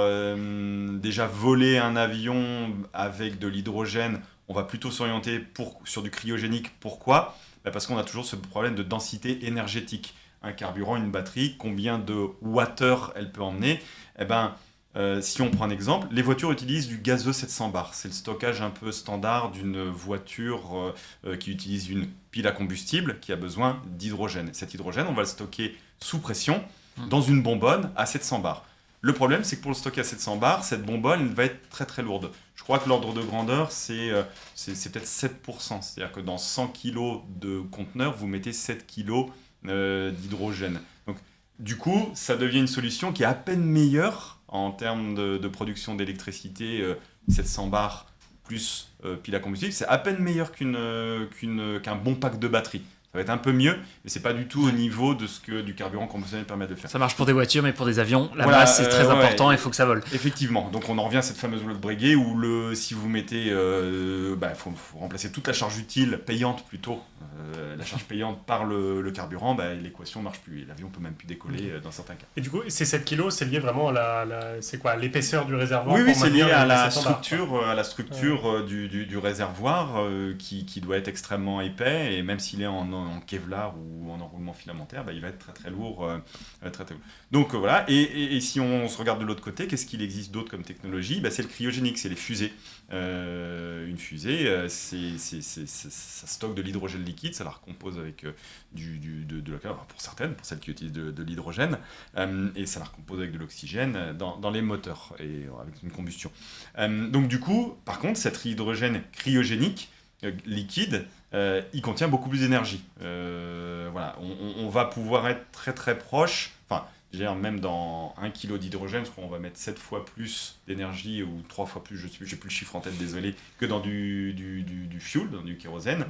déjà voler un avion avec de l'hydrogène, on va plutôt s'orienter sur du cryogénique. Pourquoi ? Parce qu'on a toujours ce problème de densité énergétique. Un carburant, une batterie, combien de wattheures elle peut emmener ? Si on prend un exemple, les voitures utilisent du gazeux 700 bar. C'est le stockage un peu standard d'une voiture qui utilise une pile à combustible qui a besoin d'hydrogène. Cet hydrogène, on va le stocker sous pression dans une bonbonne à 700 bars. Le problème, c'est que pour le stocker à 700 bars, cette bonbonne va être très très lourde. Je crois que l'ordre de grandeur, c'est peut-être 7%. C'est-à-dire que dans 100 kg de conteneur, vous mettez 7 kg d'hydrogène. Donc, du coup, ça devient une solution qui est à peine meilleure en termes de production d'électricité. 700 bars plus pile à combustible, c'est à peine meilleur qu'un bon pack de batterie. Ça va être un peu mieux, mais c'est pas du tout au niveau de ce que du carburant conventionnel permet de faire. Ça marche pour des voitures, mais pour des avions, la Voilà, masse c'est très ouais, important, ouais. il faut que ça vole. Effectivement, donc on en revient à cette fameuse loi de Breguet où si vous mettez, faut remplacer toute la charge utile, payante plutôt, la charge payante par le carburant, l'équation ne marche plus et l'avion peut même plus décoller dans certains cas. Et du coup, ces 7 kilos, c'est lié vraiment à c'est quoi, l'épaisseur du réservoir? Oui, pour c'est lié maintenir à les la 7 standards, structure du réservoir qui doit être extrêmement épais et même s'il est en Kevlar ou en enroulement filamentaire, il va être très très lourd. Très, très lourd. Donc voilà, et si on se regarde de l'autre côté, qu'est-ce qu'il existe d'autre comme technologie? C'est le cryogénique, c'est les fusées. Une fusée, ça stocke de l'hydrogène liquide, ça la recompose avec pour certaines, pour celles qui utilisent de l'hydrogène, et ça la recompose avec de l'oxygène dans les moteurs et avec une combustion. Donc du coup, par contre, cet hydrogène cryogénique liquide, il contient beaucoup plus d'énergie. Voilà, on va pouvoir être très très proche, enfin, même dans 1 kg d'hydrogène, je crois qu'on va mettre 7 fois plus d'énergie, ou 3 fois plus, j'ai plus le chiffre en tête, désolé, que dans du fuel, dans du kérosène.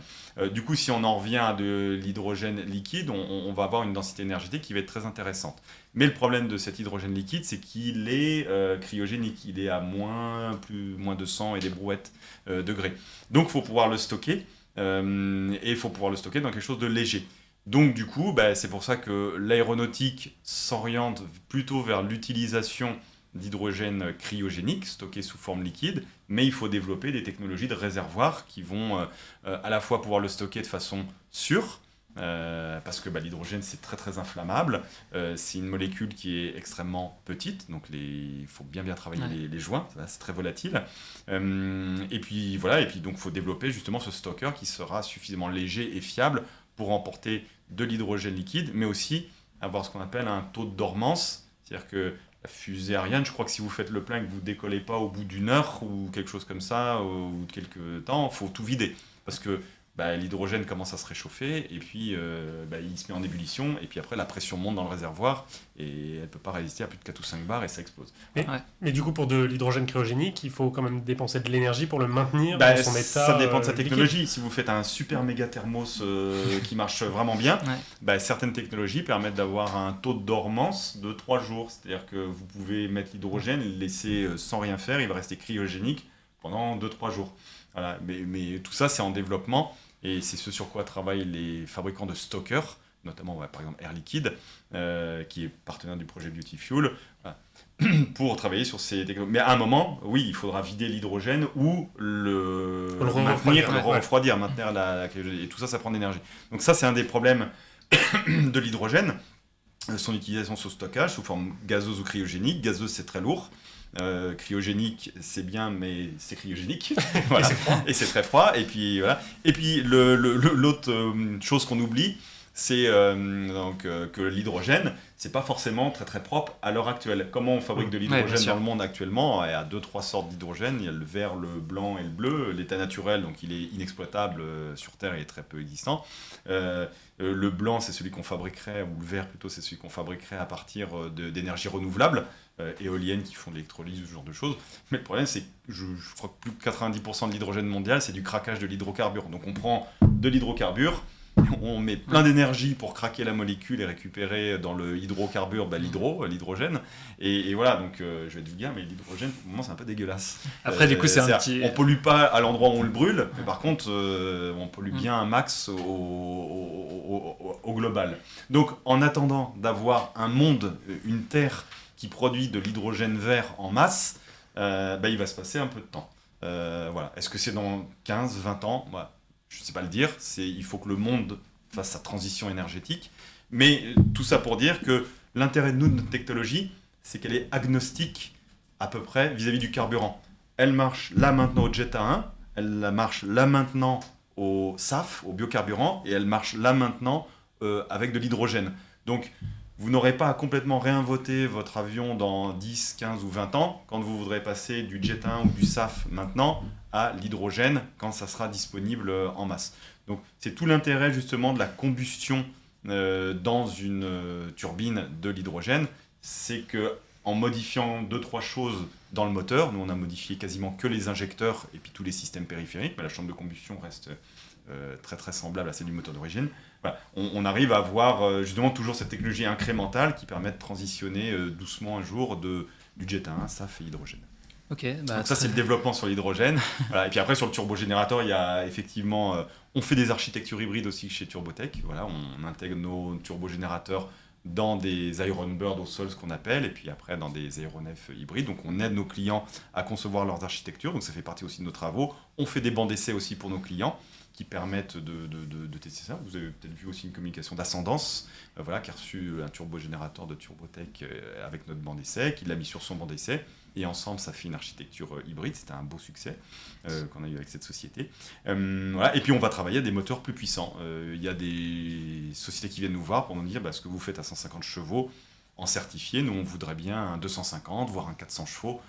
Du coup, si on en revient à de l'hydrogène liquide, on va avoir une densité énergétique qui va être très intéressante. Mais le problème de cet hydrogène liquide, c'est qu'il est cryogénique, il est à moins de 100 et des brouettes degrés. Donc, il faut pouvoir le stocker, et il faut pouvoir le stocker dans quelque chose de léger. Donc du coup, c'est pour ça que l'aéronautique s'oriente plutôt vers l'utilisation d'hydrogène cryogénique, stocké sous forme liquide, mais il faut développer des technologies de réservoir qui vont à la fois pouvoir le stocker de façon sûre, parce que l'hydrogène c'est très très inflammable, c'est une molécule qui est extrêmement petite, donc il faut bien travailler les joints, c'est très volatile, et puis voilà, et puis donc il faut développer justement ce stocker qui sera suffisamment léger et fiable pour emporter de l'hydrogène liquide, mais aussi avoir ce qu'on appelle un taux de dormance, c'est-à-dire que la fusée Ariane, je crois que si vous faites le plein et que vous ne décollez pas au bout d'une heure ou quelque chose comme ça, ou de quelques temps, il faut tout vider, parce que l'hydrogène commence à se réchauffer, et puis il se met en ébullition, et puis après la pression monte dans le réservoir, et elle ne peut pas résister à plus de 4 ou 5 bars, et ça explose. Mais du coup, pour de l'hydrogène cryogénique, il faut quand même dépenser de l'énergie pour le maintenir dans son état. Ça dépend de sa liquide. technologie. Si vous faites un super méga thermos qui marche vraiment bien, certaines technologies permettent d'avoir un taux de dormance de 3 jours. C'est-à-dire que vous pouvez mettre l'hydrogène, le laisser sans rien faire, il va rester cryogénique pendant 2-3 jours. Voilà. Mais tout ça, c'est en développement, et c'est ce sur quoi travaillent les fabricants de stockers, notamment par exemple Air Liquide, qui est partenaire du projet Beauty Fuel, pour travailler sur ces technologies. Mais à un moment, oui, il faudra vider l'hydrogène ou le refroidir, maintenir et tout ça, ça prend de l'énergie. Donc ça, c'est un des problèmes de l'hydrogène, son utilisation sous stockage, sous forme gazeuse ou cryogénique. Gazeuse, c'est très lourd. Cryogénique, c'est bien, mais c'est cryogénique. Voilà. Et c'est très froid. Et puis voilà. Et puis l'autre chose qu'on oublie, c'est que l'hydrogène, c'est pas forcément très très propre à l'heure actuelle. Comment on fabrique de l'hydrogène dans le monde actuellement? Il y a 2-3 sortes d'hydrogène. Il y a le vert, le blanc et le bleu. L'état naturel, donc il est inexploitable sur Terre, il est très peu existant. Le blanc, c'est celui qu'on fabriquerait, ou le vert plutôt, c'est celui qu'on fabriquerait à partir d'énergies renouvelables, éoliennes qui font de l'électrolyse ou ce genre de choses. Mais le problème, c'est que je crois que plus de 90% de l'hydrogène mondial, c'est du craquage de l'hydrocarbure. Donc on prend de l'hydrocarbure, on met plein d'énergie pour craquer la molécule et récupérer dans le hydrocarbure l'hydrogène. Et voilà, donc je vais être vulgaire, mais l'hydrogène, pour le moment, c'est un peu dégueulasse. Après, du coup, c'est un petit... On pollue pas à l'endroit où on le brûle, mais par contre, on pollue bien un max au global. Donc, en attendant d'avoir un monde, une Terre qui produit de l'hydrogène vert en masse, il va se passer un peu de temps. Voilà. Est-ce que c'est dans 15, 20 ans? Je ne sais pas le dire, il faut que le monde fasse sa transition énergétique, mais tout ça pour dire que l'intérêt de notre technologie, c'est qu'elle est agnostique à peu près vis-à-vis du carburant. Elle marche là maintenant au Jet A1, elle marche là maintenant au SAF, au biocarburant, et elle marche là maintenant avec de l'hydrogène. Donc vous n'aurez pas à complètement réinventer votre avion dans 10, 15 ou 20 ans quand vous voudrez passer du Jet A1 ou du SAF maintenant à l'hydrogène quand ça sera disponible en masse. Donc c'est tout l'intérêt justement de la combustion dans une turbine de l'hydrogène, c'est que en modifiant 2-3 choses dans le moteur, nous on a modifié quasiment que les injecteurs et puis tous les systèmes périphériques, mais la chambre de combustion reste très très semblable à celle du moteur d'origine. Voilà. On arrive à avoir justement toujours cette technologie incrémentale qui permet de transitionner doucement un jour du Jet A1 SAF et hydrogène. Ok, bah, Donc ça c'est le développement sur l'hydrogène. Voilà. Et puis après sur le turbogénérateur, il y a effectivement, on fait des architectures hybrides aussi chez Turbotech. Voilà, on intègre nos turbogénérateurs dans des Iron Bird au sol, ce qu'on appelle, et puis après dans des aéronefs hybrides. Donc on aide nos clients à concevoir leurs architectures, donc ça fait partie aussi de nos travaux. On fait des bancs d'essai aussi pour nos clients qui permettent de tester ça. Vous avez peut-être vu aussi une communication d'Ascendance, voilà, qui a reçu un turbogénérateur de Turbotech avec notre banc d'essai, qui l'a mis sur son banc d'essai, et ensemble ça fait une architecture hybride. C'était un beau succès qu'on a eu avec cette société. Voilà. Et puis on va travailler à des moteurs plus puissants. Il y a des sociétés qui viennent nous voir pour nous dire ce que vous faites à 150 chevaux en certifié, nous on voudrait bien un 250 voire un 400 chevaux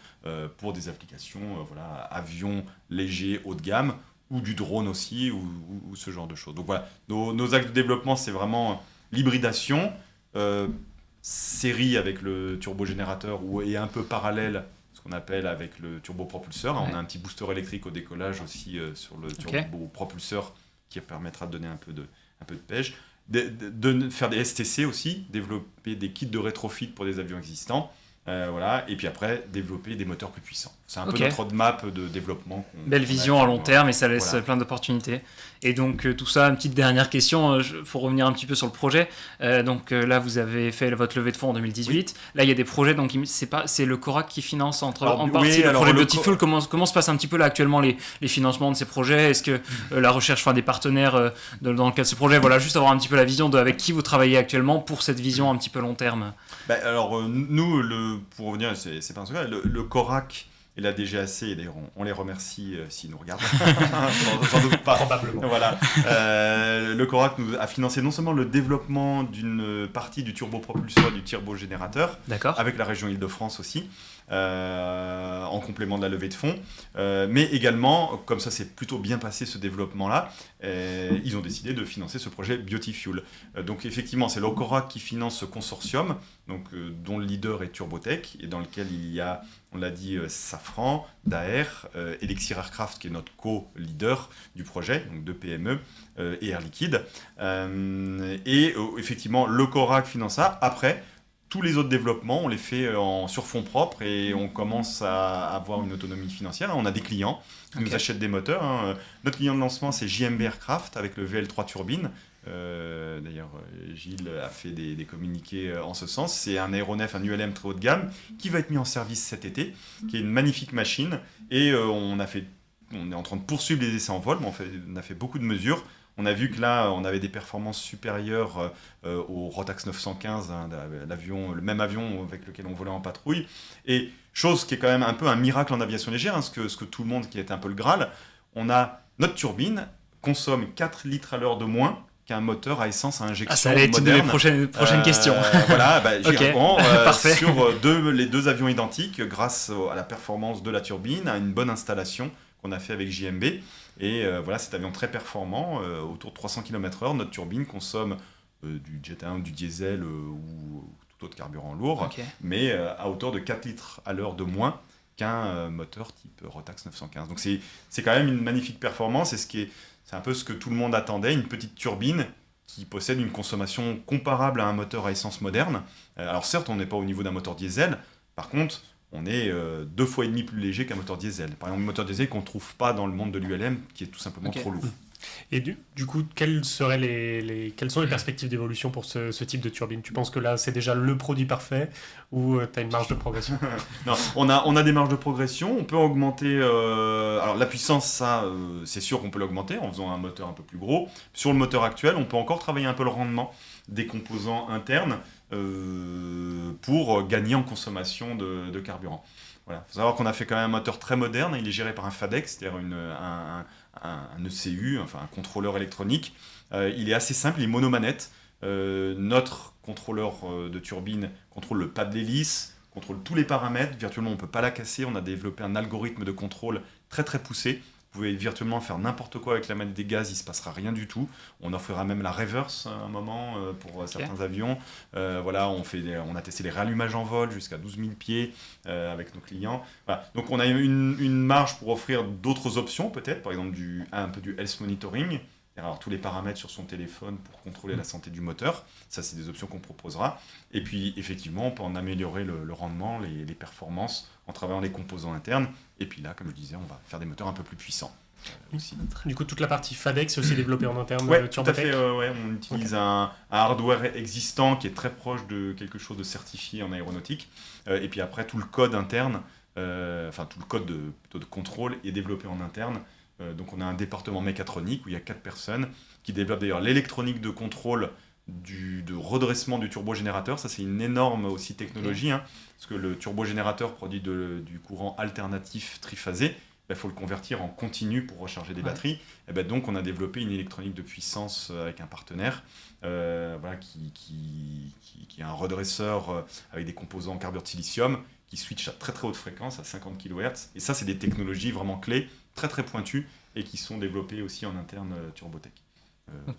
pour des applications voilà, avions légers haut de gamme, ou du drone aussi, ou ce genre de choses. Donc voilà, nos axes de développement, c'est vraiment l'hybridation, série avec le turbogénérateur, et un peu parallèle, ce qu'on appelle avec le turbopropulseur. Ouais. On a un petit booster électrique au décollage aussi sur le turbopropulseur qui permettra de donner un peu de pêche. De faire des STC aussi, développer des kits de rétrofit pour des avions existants. Voilà, et puis après développer des moteurs plus puissants. C'est un peu notre roadmap de développement. Belle vision à long terme, et ça laisse voilà. plein d'opportunités. Et donc tout ça, une petite dernière question, faut revenir un petit peu sur le projet. Là, vous avez fait votre levée de fonds en 2018. Oui. Là, il y a des projets, donc c'est le Corac qui finance en partie le projet Beautiful. Comment se passe un petit peu là actuellement les financements de ces projets? Est-ce que la recherche des partenaires dans le cadre de ces projets, voilà, juste avoir un petit peu la vision avec qui vous travaillez actuellement pour cette vision un petit peu long terme. Nous, pour revenir, c'est pas un secret, le Corac et la DGAC, et d'ailleurs on les remercie s'ils nous regardent, sans doute pas. Probablement. Voilà. Le Corac nous a financé non seulement le développement d'une partie du turbopropulseur, du turbogénérateur, avec la région Île-de-France aussi, en complément de la levée de fonds, mais également, comme ça s'est plutôt bien passé ce développement-là, ils ont décidé de financer ce projet Beautifuel. Donc effectivement, c'est le Corac qui finance ce consortium, donc, dont le leader est Turbotech, et dans lequel il y a, on l'a dit, Safran, Daher, Elixir Aircraft, qui est notre co-leader du projet, donc deux PME, et Air Liquide. Effectivement, le Corac finance ça. Après, tous les autres développements, on les fait sur fonds propres, et on commence à avoir une autonomie financière. On a des clients qui nous achètent des moteurs. Notre client de lancement, c'est JMB Aircraft, avec le VL3 turbine. D'ailleurs, Gilles a fait des communiqués en ce sens. C'est un aéronef, un ULM très haut de gamme, qui va être mis en service cet été, qui est une magnifique machine. Et on est en train de poursuivre les essais en vol, mais on a fait beaucoup de mesures. On a vu que là, on avait des performances supérieures au Rotax 915, le même avion avec lequel on volait en patrouille. Et chose qui est quand même un peu un miracle en aviation légère, ce que tout le monde, qui est un peu le Graal, notre turbine consomme 4 litres à l'heure de moins qu'un moteur à essence à injection moderne. Ça allait être une de mes prochaines questions. Voilà, j'y réponds. Parfait. Sur les deux avions identiques, grâce à la performance de la turbine, à une bonne installation qu'on a fait avec JMB. Et voilà, cet avion très performant, autour de 300 km/h, notre turbine consomme du Jet A1, du diesel ou tout autre carburant lourd, mais à hauteur de 4 litres à l'heure de moins qu'un moteur type Rotax 915. Donc c'est quand même une magnifique performance, et c'est un peu ce que tout le monde attendait, une petite turbine qui possède une consommation comparable à un moteur à essence moderne. Alors certes, on n'est pas au niveau d'un moteur diesel, par contre, on est 2,5 fois plus léger qu'un moteur diesel. Par exemple, un moteur diesel qu'on ne trouve pas dans le monde de l'ULM, qui est tout simplement trop lourd. Et du coup, quelles sont les perspectives d'évolution pour ce type de turbine? Tu penses que là, c'est déjà le produit parfait, ou tu as une marge de progression? Non, on a des marges de progression. On peut augmenter... alors la puissance, ça, c'est sûr qu'on peut l'augmenter en faisant un moteur un peu plus gros. Sur le moteur actuel, on peut encore travailler un peu le rendement des composants internes pour gagner en consommation de carburant. Voilà. Il faut savoir qu'on a fait quand même un moteur très moderne. Il est géré par un FADEC, c'est-à-dire un ECU, enfin un contrôleur électronique. Il est assez simple, il est monomanette. Notre contrôleur de turbine contrôle le pas de l'hélice, contrôle tous les paramètres. Virtuellement, on ne peut pas la casser. On a développé un algorithme de contrôle très très poussé. Vous pouvez virtuellement faire n'importe quoi avec la manette des gaz, il ne se passera rien du tout. On offrira même la reverse à un moment pour certains avions. Voilà, on a testé les rallumages en vol jusqu'à 12 000 pieds avec nos clients. Voilà. Donc on a une marge pour offrir d'autres options peut-être, par exemple un peu du health monitoring, alors tous les paramètres sur son téléphone pour contrôler la santé du moteur. Ça, c'est des options qu'on proposera. Et puis, effectivement, on peut en améliorer le rendement, les performances en travaillant les composants internes. Et puis là, comme je disais, on va faire des moteurs un peu plus puissants. Aussi. Du coup, toute la partie FADEC, c'est aussi développée en interne Ouais, tout à Turbotech. fait. On utilise un hardware existant qui est très proche de quelque chose de certifié en aéronautique. Et puis après, tout le code interne, tout le code de contrôle est développé en interne. Donc on a un département mécatronique où il y a 4 personnes qui développent d'ailleurs l'électronique de contrôle de redressement du turbogénérateur. Ça, c'est une énorme aussi technologie, parce que le turbogénérateur produit du courant alternatif triphasé. Il faut le convertir en continu pour recharger des batteries. Et donc on a développé une électronique de puissance avec un partenaire qui est un redresseur avec des composants en carbure de silicium qui switch à très très haute fréquence, à 50 kHz. Et ça, c'est des technologies vraiment clés, très très pointues, et qui sont développées aussi en interne Turbotech,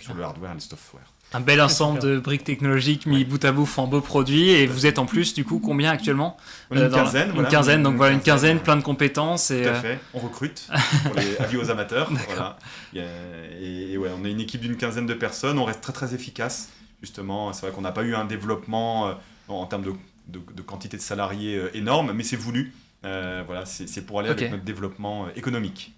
sur le hardware et le software. Un bel ensemble de briques technologiques mis bout à bout font un beau produit. Et vous êtes en plus, du coup, combien actuellement? On est une quinzaine. Une quinzaine, donc voilà, une quinzaine, plein de compétences. Tout à fait. On recrute pour les avis aux amateurs. Voilà. Et ouais, on est une équipe d'une quinzaine de personnes. On reste très très efficace. Justement, c'est vrai qu'on n'a pas eu un développement en termes de quantité de salariés énorme, mais c'est voulu. C'est pour aller avec notre développement économique.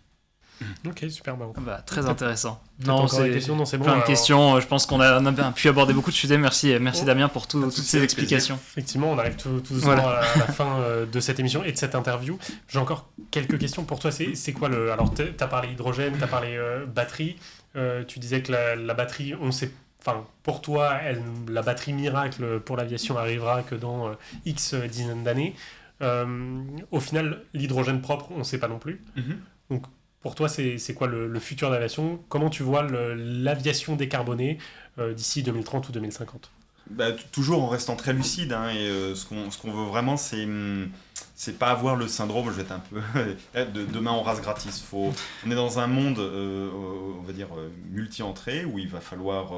Ok, super. Très intéressant. Non, c'est bon. Plein de questions. Je pense qu'on a pu aborder beaucoup de sujets. Merci Damien pour toutes ces explications. Effectivement, on arrive tout doucement à la fin de cette émission et de cette interview. J'ai encore quelques questions pour toi. C'est quoi alors, tu as parlé hydrogène, tu as parlé batterie. Tu disais que la batterie, on sait. Enfin, pour toi, la batterie miracle pour l'aviation arrivera que dans X dizaines d'années. Au final, l'hydrogène propre, on ne sait pas non plus. Donc, pour toi, c'est quoi le futur de l'aviation? Comment tu vois l'aviation décarbonée d'ici 2030 ou 2050? Toujours en restant très lucide. Et ce qu'on veut vraiment, c'est pas avoir le syndrome, je vais être un peu demain on rase gratis. On est dans un monde, on va dire, multi-entrée, où il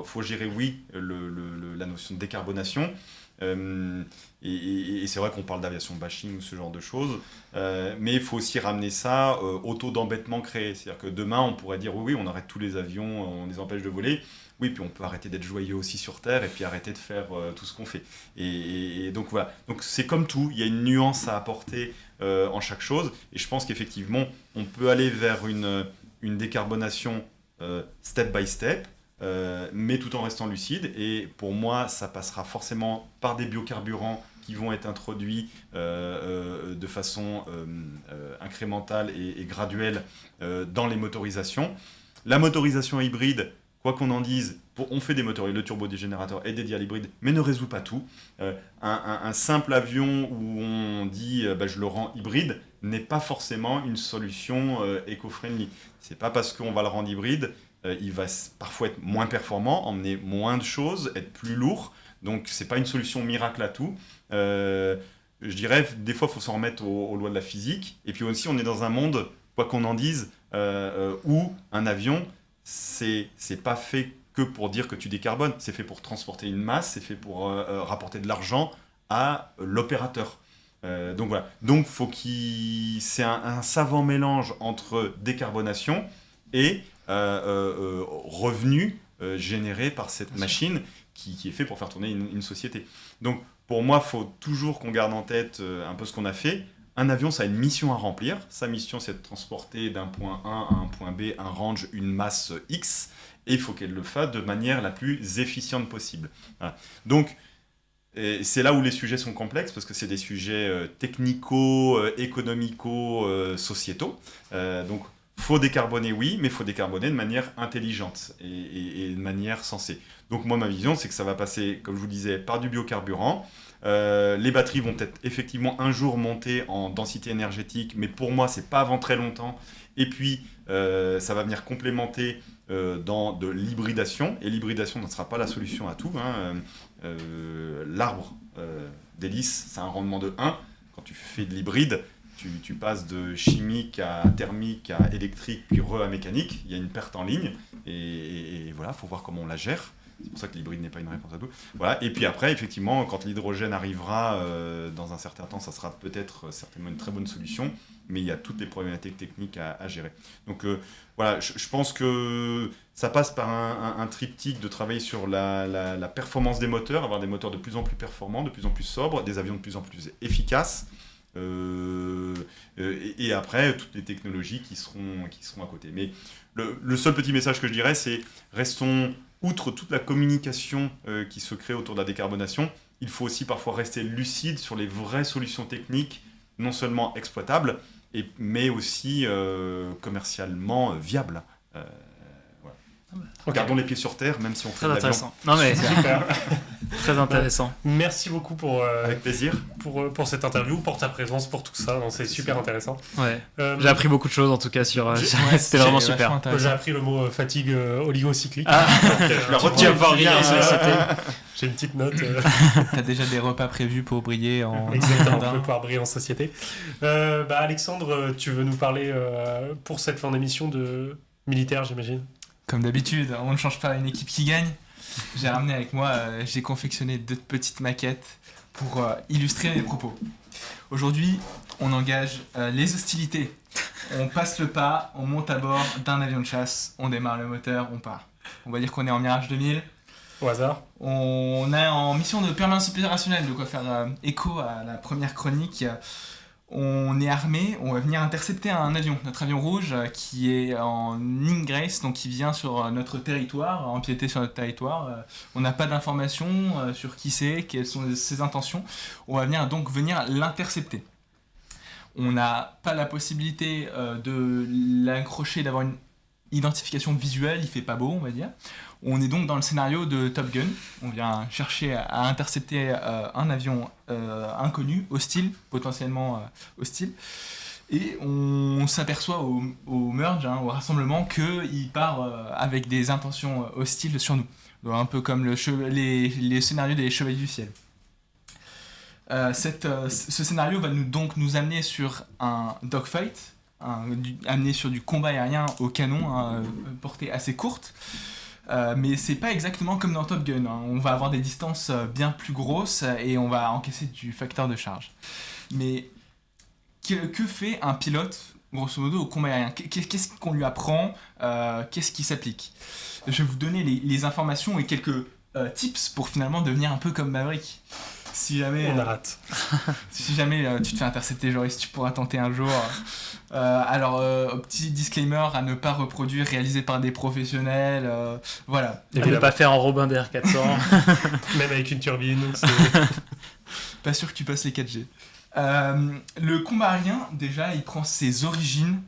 faut gérer, la notion de décarbonation. Et c'est vrai qu'on parle d'aviation bashing ou ce genre de choses, mais il faut aussi ramener ça au taux d'embêtement créé. C'est-à-dire que demain, on pourrait dire oui, on arrête tous les avions, on les empêche de voler. Oui, puis on peut arrêter d'être joyeux aussi sur Terre et puis arrêter de faire tout ce qu'on fait. Et donc voilà. Donc c'est comme tout, il y a une nuance à apporter en chaque chose. Et je pense qu'effectivement, on peut aller vers une décarbonation step by step. Mais tout en restant lucide, et pour moi ça passera forcément par des biocarburants qui vont être introduits de façon incrémentale et graduelle dans les motorisations. La motorisation hybride, quoi qu'on en dise, on fait des moteurs, le turbogénérateur est dédié à l'hybride, mais ne résout pas tout. Un simple avion où on dit je le rends hybride n'est pas forcément une solution éco-friendly. C'est pas parce qu'on va le rendre hybride il va parfois être moins performant, emmener moins de choses, être plus lourd. Donc, c'est pas une solution miracle à tout. Je dirais, des fois, il faut s'en remettre aux lois de la physique. Et puis aussi, on est dans un monde, quoi qu'on en dise, où un avion, c'est pas fait que pour dire que tu décarbones. C'est fait pour transporter une masse, c'est fait pour rapporter de l'argent à l'opérateur. Donc voilà. Donc, c'est un savant mélange entre décarbonation et revenus générés par cette machine qui est fait pour faire tourner une société. Donc pour moi, il faut toujours qu'on garde en tête un peu ce qu'on a fait. Un avion, ça a une mission à remplir. Sa mission, c'est de transporter d'un point A à un point B un range, une masse X, et il faut qu'elle le fasse de manière la plus efficiente possible. Voilà. Donc c'est là où les sujets sont complexes, parce que c'est des sujets technico, économico, sociétaux. Donc faut décarboner, oui, mais il faut décarboner de manière intelligente et de manière sensée. Donc moi, ma vision, c'est que ça va passer, comme je vous disais, par du biocarburant. Les batteries vont peut-être effectivement un jour monter en densité énergétique, mais pour moi, c'est pas avant très longtemps. Et puis, ça va venir complémenter dans de l'hybridation. Et l'hybridation ne sera pas la solution à tout. L'arbre d'hélice, c'est un rendement de 1. Quand tu fais de l'hybride, tu passes de chimique à thermique à électrique, puis à mécanique. Il y a une perte en ligne. Et voilà, il faut voir comment on la gère. C'est pour ça que l'hybride n'est pas une réponse à tout. Voilà. Et puis après, effectivement, quand l'hydrogène arrivera dans un certain temps, ça sera peut-être certainement une très bonne solution, mais il y a toutes les problématiques techniques à gérer. Donc voilà, je pense que ça passe par un triptyque de travailler sur la performance des moteurs, avoir des moteurs de plus en plus performants, de plus en plus sobres, des avions de plus en plus efficaces, et après toutes les technologies qui seront à côté. Mais le seul petit message que je dirais, c'est restons, outre toute la communication qui se crée autour de la décarbonation, il faut aussi parfois rester lucide sur les vraies solutions techniques, non seulement exploitables, mais aussi commercialement viables. Ok. Gardons les pieds sur terre, même si on fait Très de l'avion. intéressant. Non mais Super. très intéressant. Merci beaucoup Avec plaisir. pour cette interview, pour ta présence, pour tout ça. Non, c'est super intéressant. Ouais. Euh, J'ai appris beaucoup de choses en tout cas sur. C'était vraiment super. J'ai appris le mot fatigue oligocyclique. Ah, Je la retiens. tu vas pouvoir rire en Bien, société. J'ai une petite note. T'as déjà des repas prévus pour briller en Exactement, je vais pouvoir briller en société. Alexandre, tu veux nous parler pour cette fin d'émission de militaire, j'imagine? Comme d'habitude, on ne change pas une équipe qui gagne. J'ai ramené avec moi, j'ai confectionné 2 petites maquettes pour illustrer mes propos. Aujourd'hui, on engage les hostilités. On passe le pas, on monte à bord d'un avion de chasse, on démarre le moteur, on part. On va dire qu'on est en Mirage 2000. Au hasard. On est en mission de permanence opérationnelle, de quoi faire écho à la première chronique. On est armé, on va venir intercepter un avion, notre avion rouge qui est en ingress, donc qui vient sur notre territoire, empiéter sur notre territoire. On n'a pas d'informations sur qui c'est, quelles sont ses intentions. On va venir l'intercepter. On n'a pas la possibilité de l'accrocher, d'avoir une identification visuelle, il fait pas beau, on va dire. On est donc dans le scénario de Top Gun. On vient chercher à intercepter un avion inconnu, hostile, potentiellement hostile. Et on s'aperçoit au merge, au rassemblement, qu'il part avec des intentions hostiles sur nous. Donc, un peu comme les scénarios des Chevaliers du Ciel. Ce scénario va nous amener sur un dogfight, amener sur du combat aérien au canon, portée assez courte. Mais c'est pas exactement comme dans Top Gun. On va avoir des distances bien plus grosses et on va encaisser du facteur de charge. Mais que fait un pilote, grosso modo, au combat aérien? Qu'est-ce qu'on lui apprend? Qu'est-ce qui s'applique? Je vais vous donner les informations et quelques tips pour finalement devenir un peu comme Maverick. Si jamais, On a hâte. si jamais tu te fais intercepter, Joris, tu pourras tenter un jour. Petit disclaimer à ne pas reproduire, réalisé par des professionnels. Voilà. Et ne pas faire en Robin DR 400. Même avec une turbine. Pas sûr que tu passes les 4G. Le combat aérien, déjà, il prend ses origines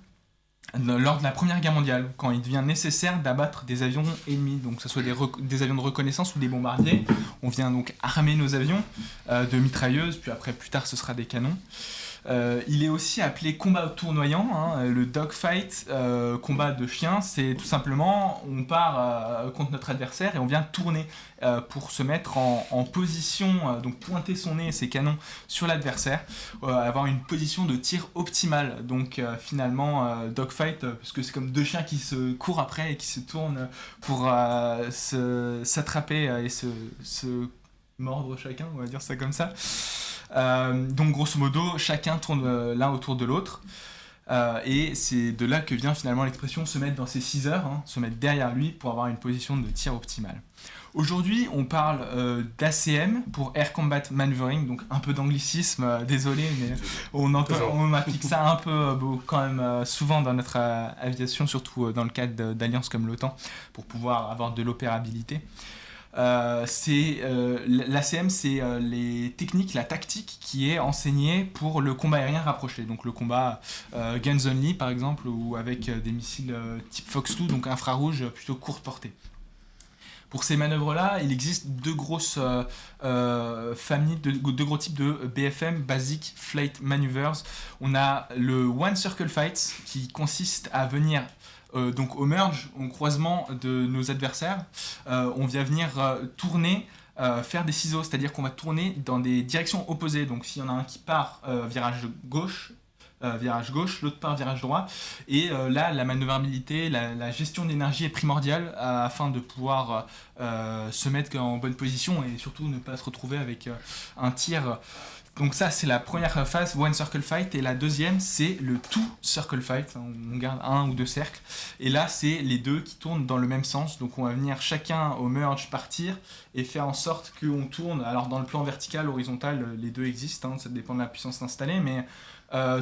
lors de la Première Guerre mondiale, quand il devient nécessaire d'abattre des avions ennemis, donc que ce soit des avions de reconnaissance ou des bombardiers. On vient donc armer nos avions de mitrailleuses, puis plus tard ce sera des canons. Il est aussi appelé combat tournoyant, le dogfight, combat de chien, c'est tout simplement on part contre notre adversaire et on vient tourner pour se mettre en position, donc pointer son nez et ses canons sur l'adversaire, avoir une position de tir optimale. Donc finalement dogfight, parce que c'est comme 2 chiens qui se courent après et qui se tournent pour s'attraper et se mordre chacun, on va dire ça comme ça. Donc grosso modo, chacun tourne l'un autour de l'autre. Et c'est de là que vient finalement l'expression se mettre dans ses 6 heures, se mettre derrière lui pour avoir une position de tir optimale. Aujourd'hui, on parle d'ACM pour Air Combat Maneuvering, donc un peu d'anglicisme, désolé, mais on applique ça un peu quand même souvent dans notre aviation, surtout dans le cadre d'alliances comme l'OTAN, pour pouvoir avoir de l'opérabilité. L'ACM, c'est les techniques, la tactique qui est enseignée pour le combat aérien rapproché, donc le combat guns only par exemple, ou avec des missiles type Fox 2, donc infrarouge plutôt courte portée. Pour ces manœuvres-là, il existe 2 grosses familles, 2 gros types de BFM, Basic Flight Maneuvers. On a le One Circle Fight qui consiste à venir donc au merge, au croisement de nos adversaires, on vient venir tourner, faire des ciseaux, c'est-à-dire qu'on va tourner dans des directions opposées. Donc s'il y en a un qui part virage gauche, virage gauche, l'autre part virage droit. Et là, la manœuvrabilité, la gestion de l'énergie est primordiale afin de pouvoir se mettre en bonne position et surtout ne pas se retrouver avec un tir. Donc ça, c'est la première phase, One Circle Fight, et la deuxième, c'est le Two Circle Fight. On garde un ou deux cercles, et là, c'est les deux qui tournent dans le même sens. Donc on va venir chacun au merge partir et faire en sorte qu'on tourne. Alors dans le plan vertical, horizontal, les deux existent, ça dépend de la puissance installée, mais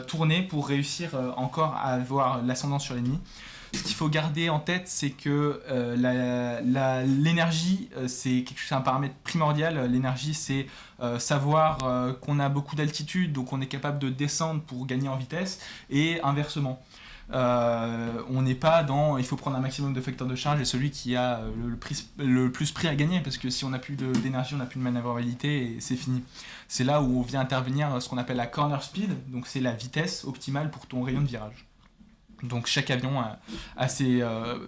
tourner pour réussir encore à avoir l'ascendant sur l'ennemi. Ce qu'il faut garder en tête, c'est que l'énergie, c'est un paramètre primordial. L'énergie, c'est savoir qu'on a beaucoup d'altitude, donc on est capable de descendre pour gagner en vitesse, et inversement. On n'est pas dans il faut prendre un maximum de facteurs de charge et celui qui a le plus prix à gagner, parce que si on n'a plus d'énergie, on n'a plus de manœuvrabilité et c'est fini. C'est là où on vient intervenir ce qu'on appelle la corner speed, donc c'est la vitesse optimale pour ton rayon de virage. Donc chaque avion a ses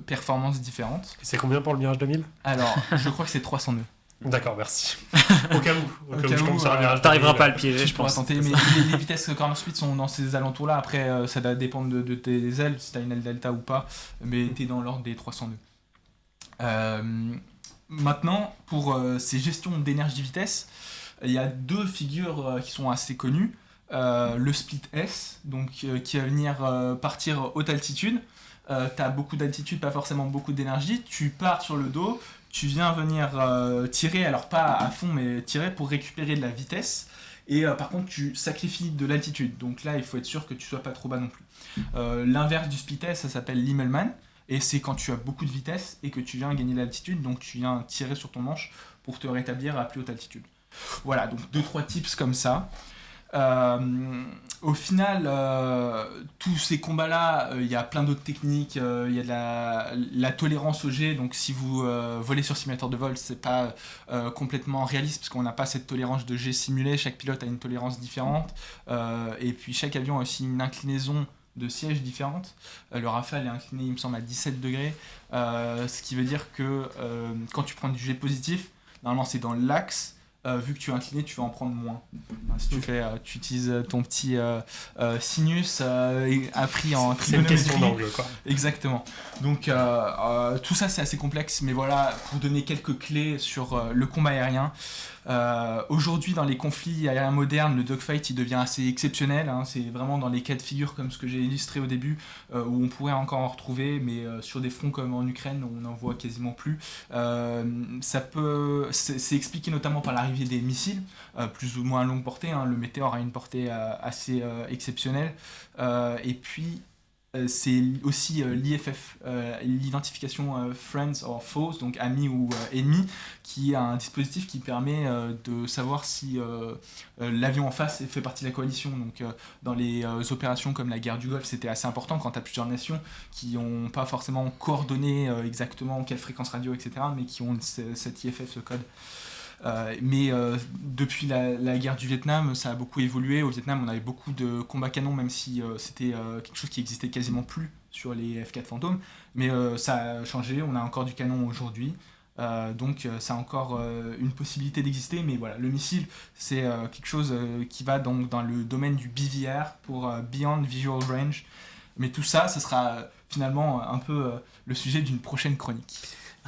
performances différentes. Et c'est combien pour le Mirage 2000 ? Alors, je crois que c'est 300 nœuds. D'accord, merci. Au cas où je tombe sur un Mirage 2000. T'arriveras pas à le piéger, je pourras pense. tenter, mais les vitesses corner speed sont dans ces alentours-là. Après, ça va dépendre de tes ailes, si t'as une aile delta ou pas, mais t'es dans l'ordre des 300 nœuds. Maintenant, pour ces gestions d'énergie-vitesse, il y a deux figures qui sont assez connues. Le split S, donc qui va venir partir haute altitude. Tu as beaucoup d'altitude, pas forcément beaucoup d'énergie. Tu pars sur le dos, tu viens venir tirer, alors pas à fond, mais tirer pour récupérer de la vitesse. Et par contre, tu sacrifies de l'altitude. Donc là, il faut être sûr que tu sois pas trop bas non plus. L'inverse du split S, ça s'appelle l'Immelmann. Et c'est quand tu as beaucoup de vitesse et que tu viens gagner de l'altitude. Donc tu viens tirer sur ton manche pour te rétablir à plus haute altitude. Voilà, donc 2-3 tips comme ça. Au final, tous ces combats-là, il y a plein d'autres techniques. Il y a la tolérance au jet. Donc, si vous volez sur simulateur de vol, c'est pas complètement réaliste parce qu'on n'a pas cette tolérance de jet simulé. Chaque pilote a une tolérance différente. Et puis, chaque avion a aussi une inclinaison de siège différente. Le Rafale est incliné, il me semble, à 17 degrés. Ce qui veut dire que quand tu prends du jet positif, normalement, c'est dans l'axe. Vu que tu es incliné, tu vas en prendre moins. Si tu utilises ton petit sinus appris en C'est une question d'angle, quoi. Exactement. Donc tout ça c'est assez complexe, mais voilà, pour donner quelques clés sur le combat aérien. Aujourd'hui, dans les conflits aériens modernes, le dogfight il devient assez exceptionnel. C'est vraiment dans les cas de figure comme ce que j'ai illustré au début, où on pourrait encore en retrouver, mais sur des fronts comme en Ukraine, on n'en voit quasiment plus. C'est expliqué notamment par l'arrivée des missiles, plus ou moins à longue portée. Le Météore a une portée assez exceptionnelle. Et puis c'est aussi l'IFF, l'identification Friends or Foes, donc amis ou ennemis, qui est un dispositif qui permet de savoir si l'avion en face fait partie de la coalition. Donc dans les opérations comme la guerre du Golfe, c'était assez important quand tu as plusieurs nations qui n'ont pas forcément coordonné exactement quelle fréquence radio, etc., mais qui ont cet IFF, ce code. Mais depuis la guerre du Vietnam, ça a beaucoup évolué. Au Vietnam, on avait beaucoup de combats canons, même si c'était quelque chose qui existait quasiment plus sur les F4 Phantom. Mais ça a changé, on a encore du canon aujourd'hui. Donc ça a encore une possibilité d'exister. Mais voilà, le missile, c'est quelque chose qui va donc dans le domaine du BVR, pour Beyond Visual Range. Mais tout ça, ce sera finalement un peu le sujet d'une prochaine chronique.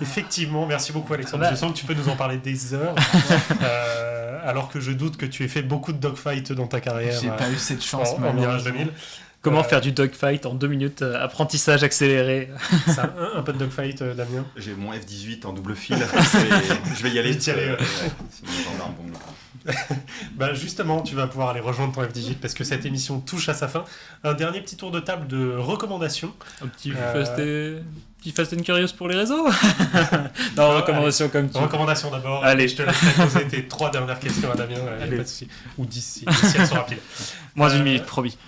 Effectivement, merci beaucoup Alexandre. Je sens que tu peux nous en parler des heures, alors que je doute que tu aies fait beaucoup de dogfight dans ta carrière. J'ai pas eu cette chance, en Mirage 2000. Comment faire du dogfight en 2 minutes, apprentissage accéléré. C'est un peu de dogfight, Damien. J'ai mon F-18 en double fil. Je vais y aller. Sinon, les gendarmes vont me le prendre. Justement, tu vas pouvoir aller rejoindre ton F-18 parce que cette émission touche à sa fin. Un dernier petit tour de table de recommandations. Un petit Fast and Curious pour les réseaux. Non, recommandation comme tu. Recommandation d'abord. Allez, je te laisserai poser tes 3 dernières questions à Damien. Pas de souci. Ou 10 si elles sont rapides. Moins une minute, promis.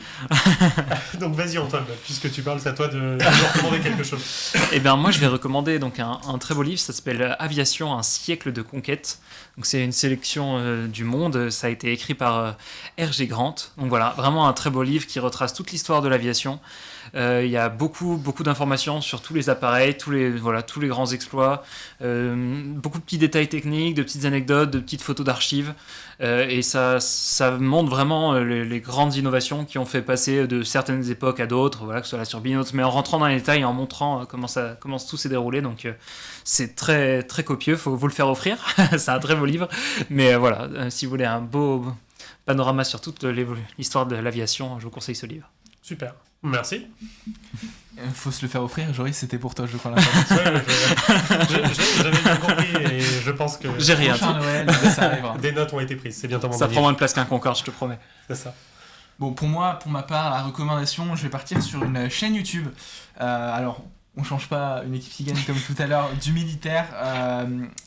Donc vas-y Antoine, puisque tu parles, c'est à toi de nous recommander quelque chose. Eh bien moi je vais recommander donc un très beau livre, ça s'appelle Aviation, un siècle de conquête. Donc c'est une sélection du du monde. Ça a été écrit par R.G. Grant. Donc voilà, vraiment un très beau livre qui retrace toute l'histoire de l'aviation. Il y a beaucoup d'informations sur tous les appareils, tous les grands exploits, beaucoup de petits détails techniques, de petites anecdotes, de petites photos d'archives. Et ça montre vraiment les grandes innovations qui ont fait passer de certaines époques à d'autres, voilà, que ce soit la turbine, mais en rentrant dans les détails et en montrant comment tout s'est déroulé. Donc c'est très, très copieux, faut vous le faire offrir. C'est un très beau livre. Mais voilà, si vous voulez un beau panorama sur toute l'histoire de l'aviation, je vous conseille ce livre. Super. Merci. Faut se le faire offrir, Joris, c'était pour toi, je crois. J'avais bien compris et je pense que J'ai rien. Prochain Noël, ça arrivera. des notes ont été prises. C'est bientôt mon Ça livre. prend moins de place qu'un Concorde, je te promets. C'est ça. Bon, pour ma part, la recommandation, je vais partir sur une chaîne YouTube. Alors, on change pas une équipe qui gagne comme tout à l'heure du militaire.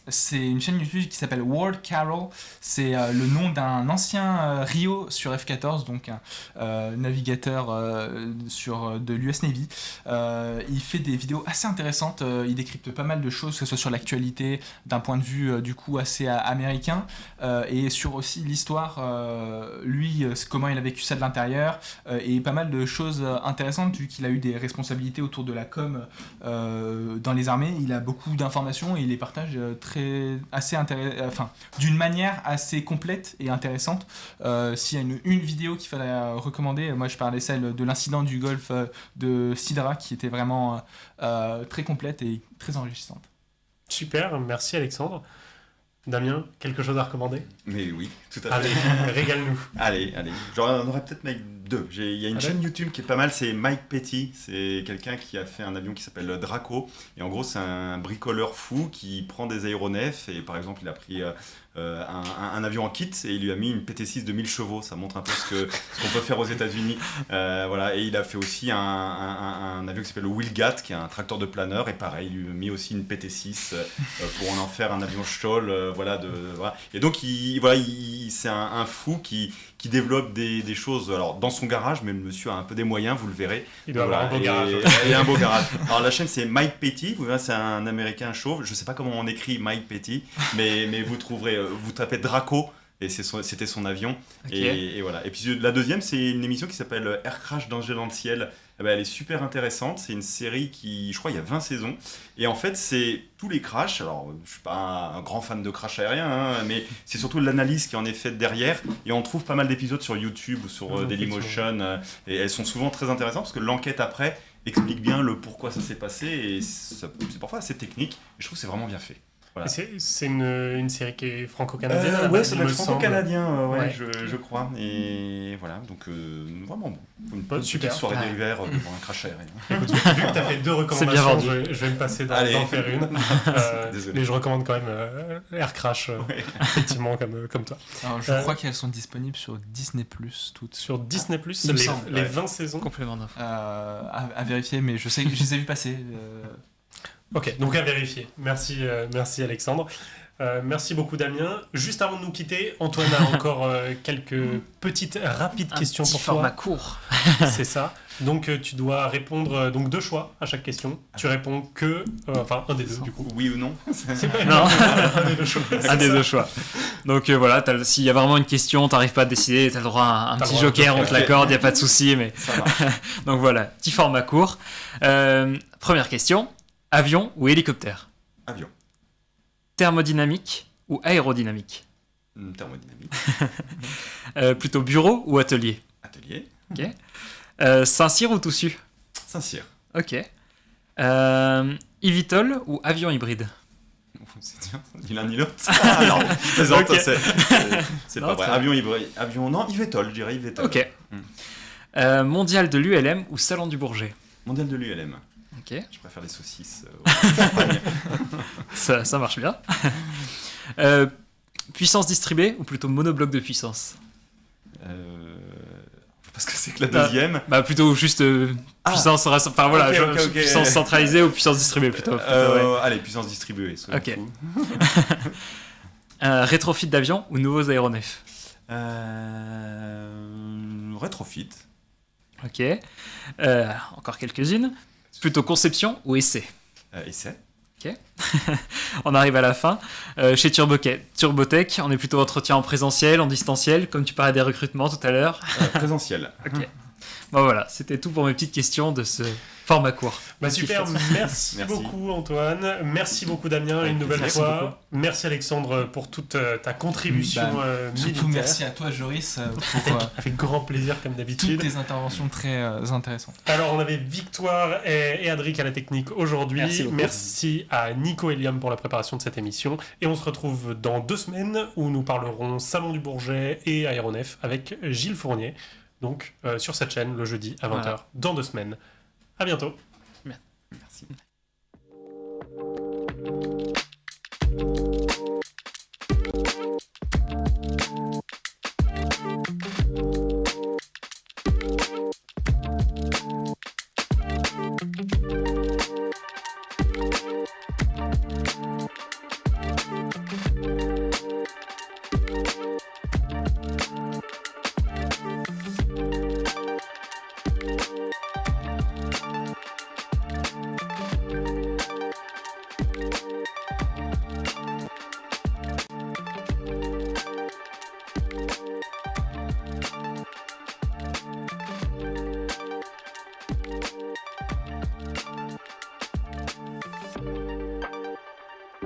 C'est une chaîne YouTube qui s'appelle World Carol. C'est le nom d'un ancien Rio sur F-14, donc un navigateur de l'US Navy. Il fait des vidéos assez intéressantes. Il décrypte pas mal de choses, que ce soit sur l'actualité, d'un point de vue du coup assez américain, et sur aussi l'histoire, comment il a vécu ça de l'intérieur, et pas mal de choses intéressantes vu qu'il a eu des responsabilités autour de la com dans les armées. Il a beaucoup d'informations et il les partage d'une manière assez complète et intéressante. S'il y a une vidéo qu'il fallait recommander, moi je parlais celle de l'incident du golfe de Sidra qui était vraiment très complète et très enrichissante. Super, merci Alexandre. Damien, quelque chose à recommander? Mais oui, tout à Allez, fait. régale-nous. Allez. On aurait peut-être même deux. Il y a une chaîne YouTube qui est pas mal, c'est Mike Petty. C'est quelqu'un qui a fait un avion qui s'appelle Draco. Et en gros, c'est un bricoleur fou qui prend des aéronefs. Et par exemple, il a pris un avion en kit et il lui a mis une PT6 de 1000 chevaux. Ça montre un peu ce qu'on peut faire aux États-Unis. Voilà. Et il a fait aussi un avion qui s'appelle le Wheelgat, qui est un tracteur de planeur. Et pareil, il lui a mis aussi une PT6 pour en faire un avion Stoll. Voilà. Et donc, c'est un fou qui développe des choses alors dans son garage, mais le monsieur a un peu des moyens, vous le verrez. Il doit avoir un beau garage. Il a un beau garage. Alors la chaîne c'est Mike Petty, c'est un américain chauve, je sais pas comment on écrit Mike Petty, mais vous trouverez, vous tapez Draco et c'était son avion. Okay. Et voilà. Et puis la deuxième c'est une émission qui s'appelle Air Crash Danger dans le ciel. Elle est super intéressante, c'est une série qui, je crois, il y a 20 saisons. Et en fait, c'est tous les crashs. Alors, je suis pas un grand fan de crash aérien, mais c'est surtout l'analyse qui en est faite derrière. Et on trouve pas mal d'épisodes sur YouTube ou sur Dailymotion. Et elles sont souvent très intéressantes parce que l'enquête après explique bien le pourquoi ça s'est passé. Et c'est parfois assez technique. Et je trouve que c'est vraiment bien fait. Voilà. C'est une série qui est franco-canadienne. Ouais, ça doit il être me franco-canadien, Ouais. je crois. Et voilà, donc vraiment bon. Une Super. petite soirée d'hiver devant un crash aérien. Écoute, vu que tu as fait deux bien recommandations, vendu. je vais me passer d'en faire une. Désolé. Mais je recommande quand même Air Crash, effectivement, comme toi. Alors, je crois qu'elles sont disponibles sur Disney+, toutes. Sur Disney+, Il me semble, les 20 saisons. Complément d'info. À vérifier, mais je sais que je les ai vus passer. Ok, donc à vérifier. Merci Alexandre. Merci beaucoup Damien. Juste avant de nous quitter, Antoine a encore quelques petites rapides questions pour toi. format court. C'est ça. Donc tu dois répondre donc 2 choix à chaque question. Tu réponds que un des deux du coup. Oui ou non? C'est pas Non. un des deux choix. Un des deux choix. Donc voilà, s'il y a vraiment une question, t'arrives pas à décider, t'as le droit à un T'as petit le droit de joker, on te joker. l'accorde, y a pas de souci. Mais Ça va. donc voilà, petit format court. Première question, avion ou hélicoptère? Avion. Thermodynamique ou aérodynamique? Thermodynamique. Plutôt bureau ou atelier? Atelier. Ok. Saint-Cyr ou Toussus? Saint-Cyr. Ok. eVTOL ou avion hybride? C'est dur, ni l'un ni l'autre. Ah, non, je plaisante, Ok. c'est Non, pas vrai. très Avion hybride. non, eVTOL, je dirais eVTOL. Ok. Mondial de l'ULM ou Salon du Bourget? Mondial de l'ULM. Ok. Je préfère les saucisses. Ça marche bien. Puissance distribuée ou plutôt monobloc de puissance? Parce que c'est que la deuxième. Bah plutôt juste puissance, enfin voilà, Ok. puissance centralisée ou puissance distribuée plutôt. Ouais. Allez, puissance distribuée. soyons Ok. fous. Rétrofit d'avion ou nouveaux aéronefs? Rétrofit. Ok. Encore quelques-unes. Plutôt conception ou essai? Essai. On arrive à la fin. Chez Turbotech, on est plutôt entretien en présentiel, en distanciel, comme tu parlais des recrutements tout à l'heure. Présentiel. Ok. Bon voilà, c'était tout pour mes petites questions de ce format court. Super, merci beaucoup Antoine, merci beaucoup Damien une nouvelle fois, merci Alexandre pour toute ta contribution Surtout militaire. merci à toi Joris pour Avec grand plaisir comme toutes d'habitude. tes interventions très intéressantes. Alors on avait Victoire et Adric à la technique aujourd'hui, Merci beaucoup. merci à Nico et Liam pour la préparation de cette émission et on se retrouve dans 2 semaines où nous parlerons Salon du Bourget et Aéronef avec Gilles Fournier, donc sur cette chaîne le jeudi à 20h dans 2 semaines. À bientôt. Merci.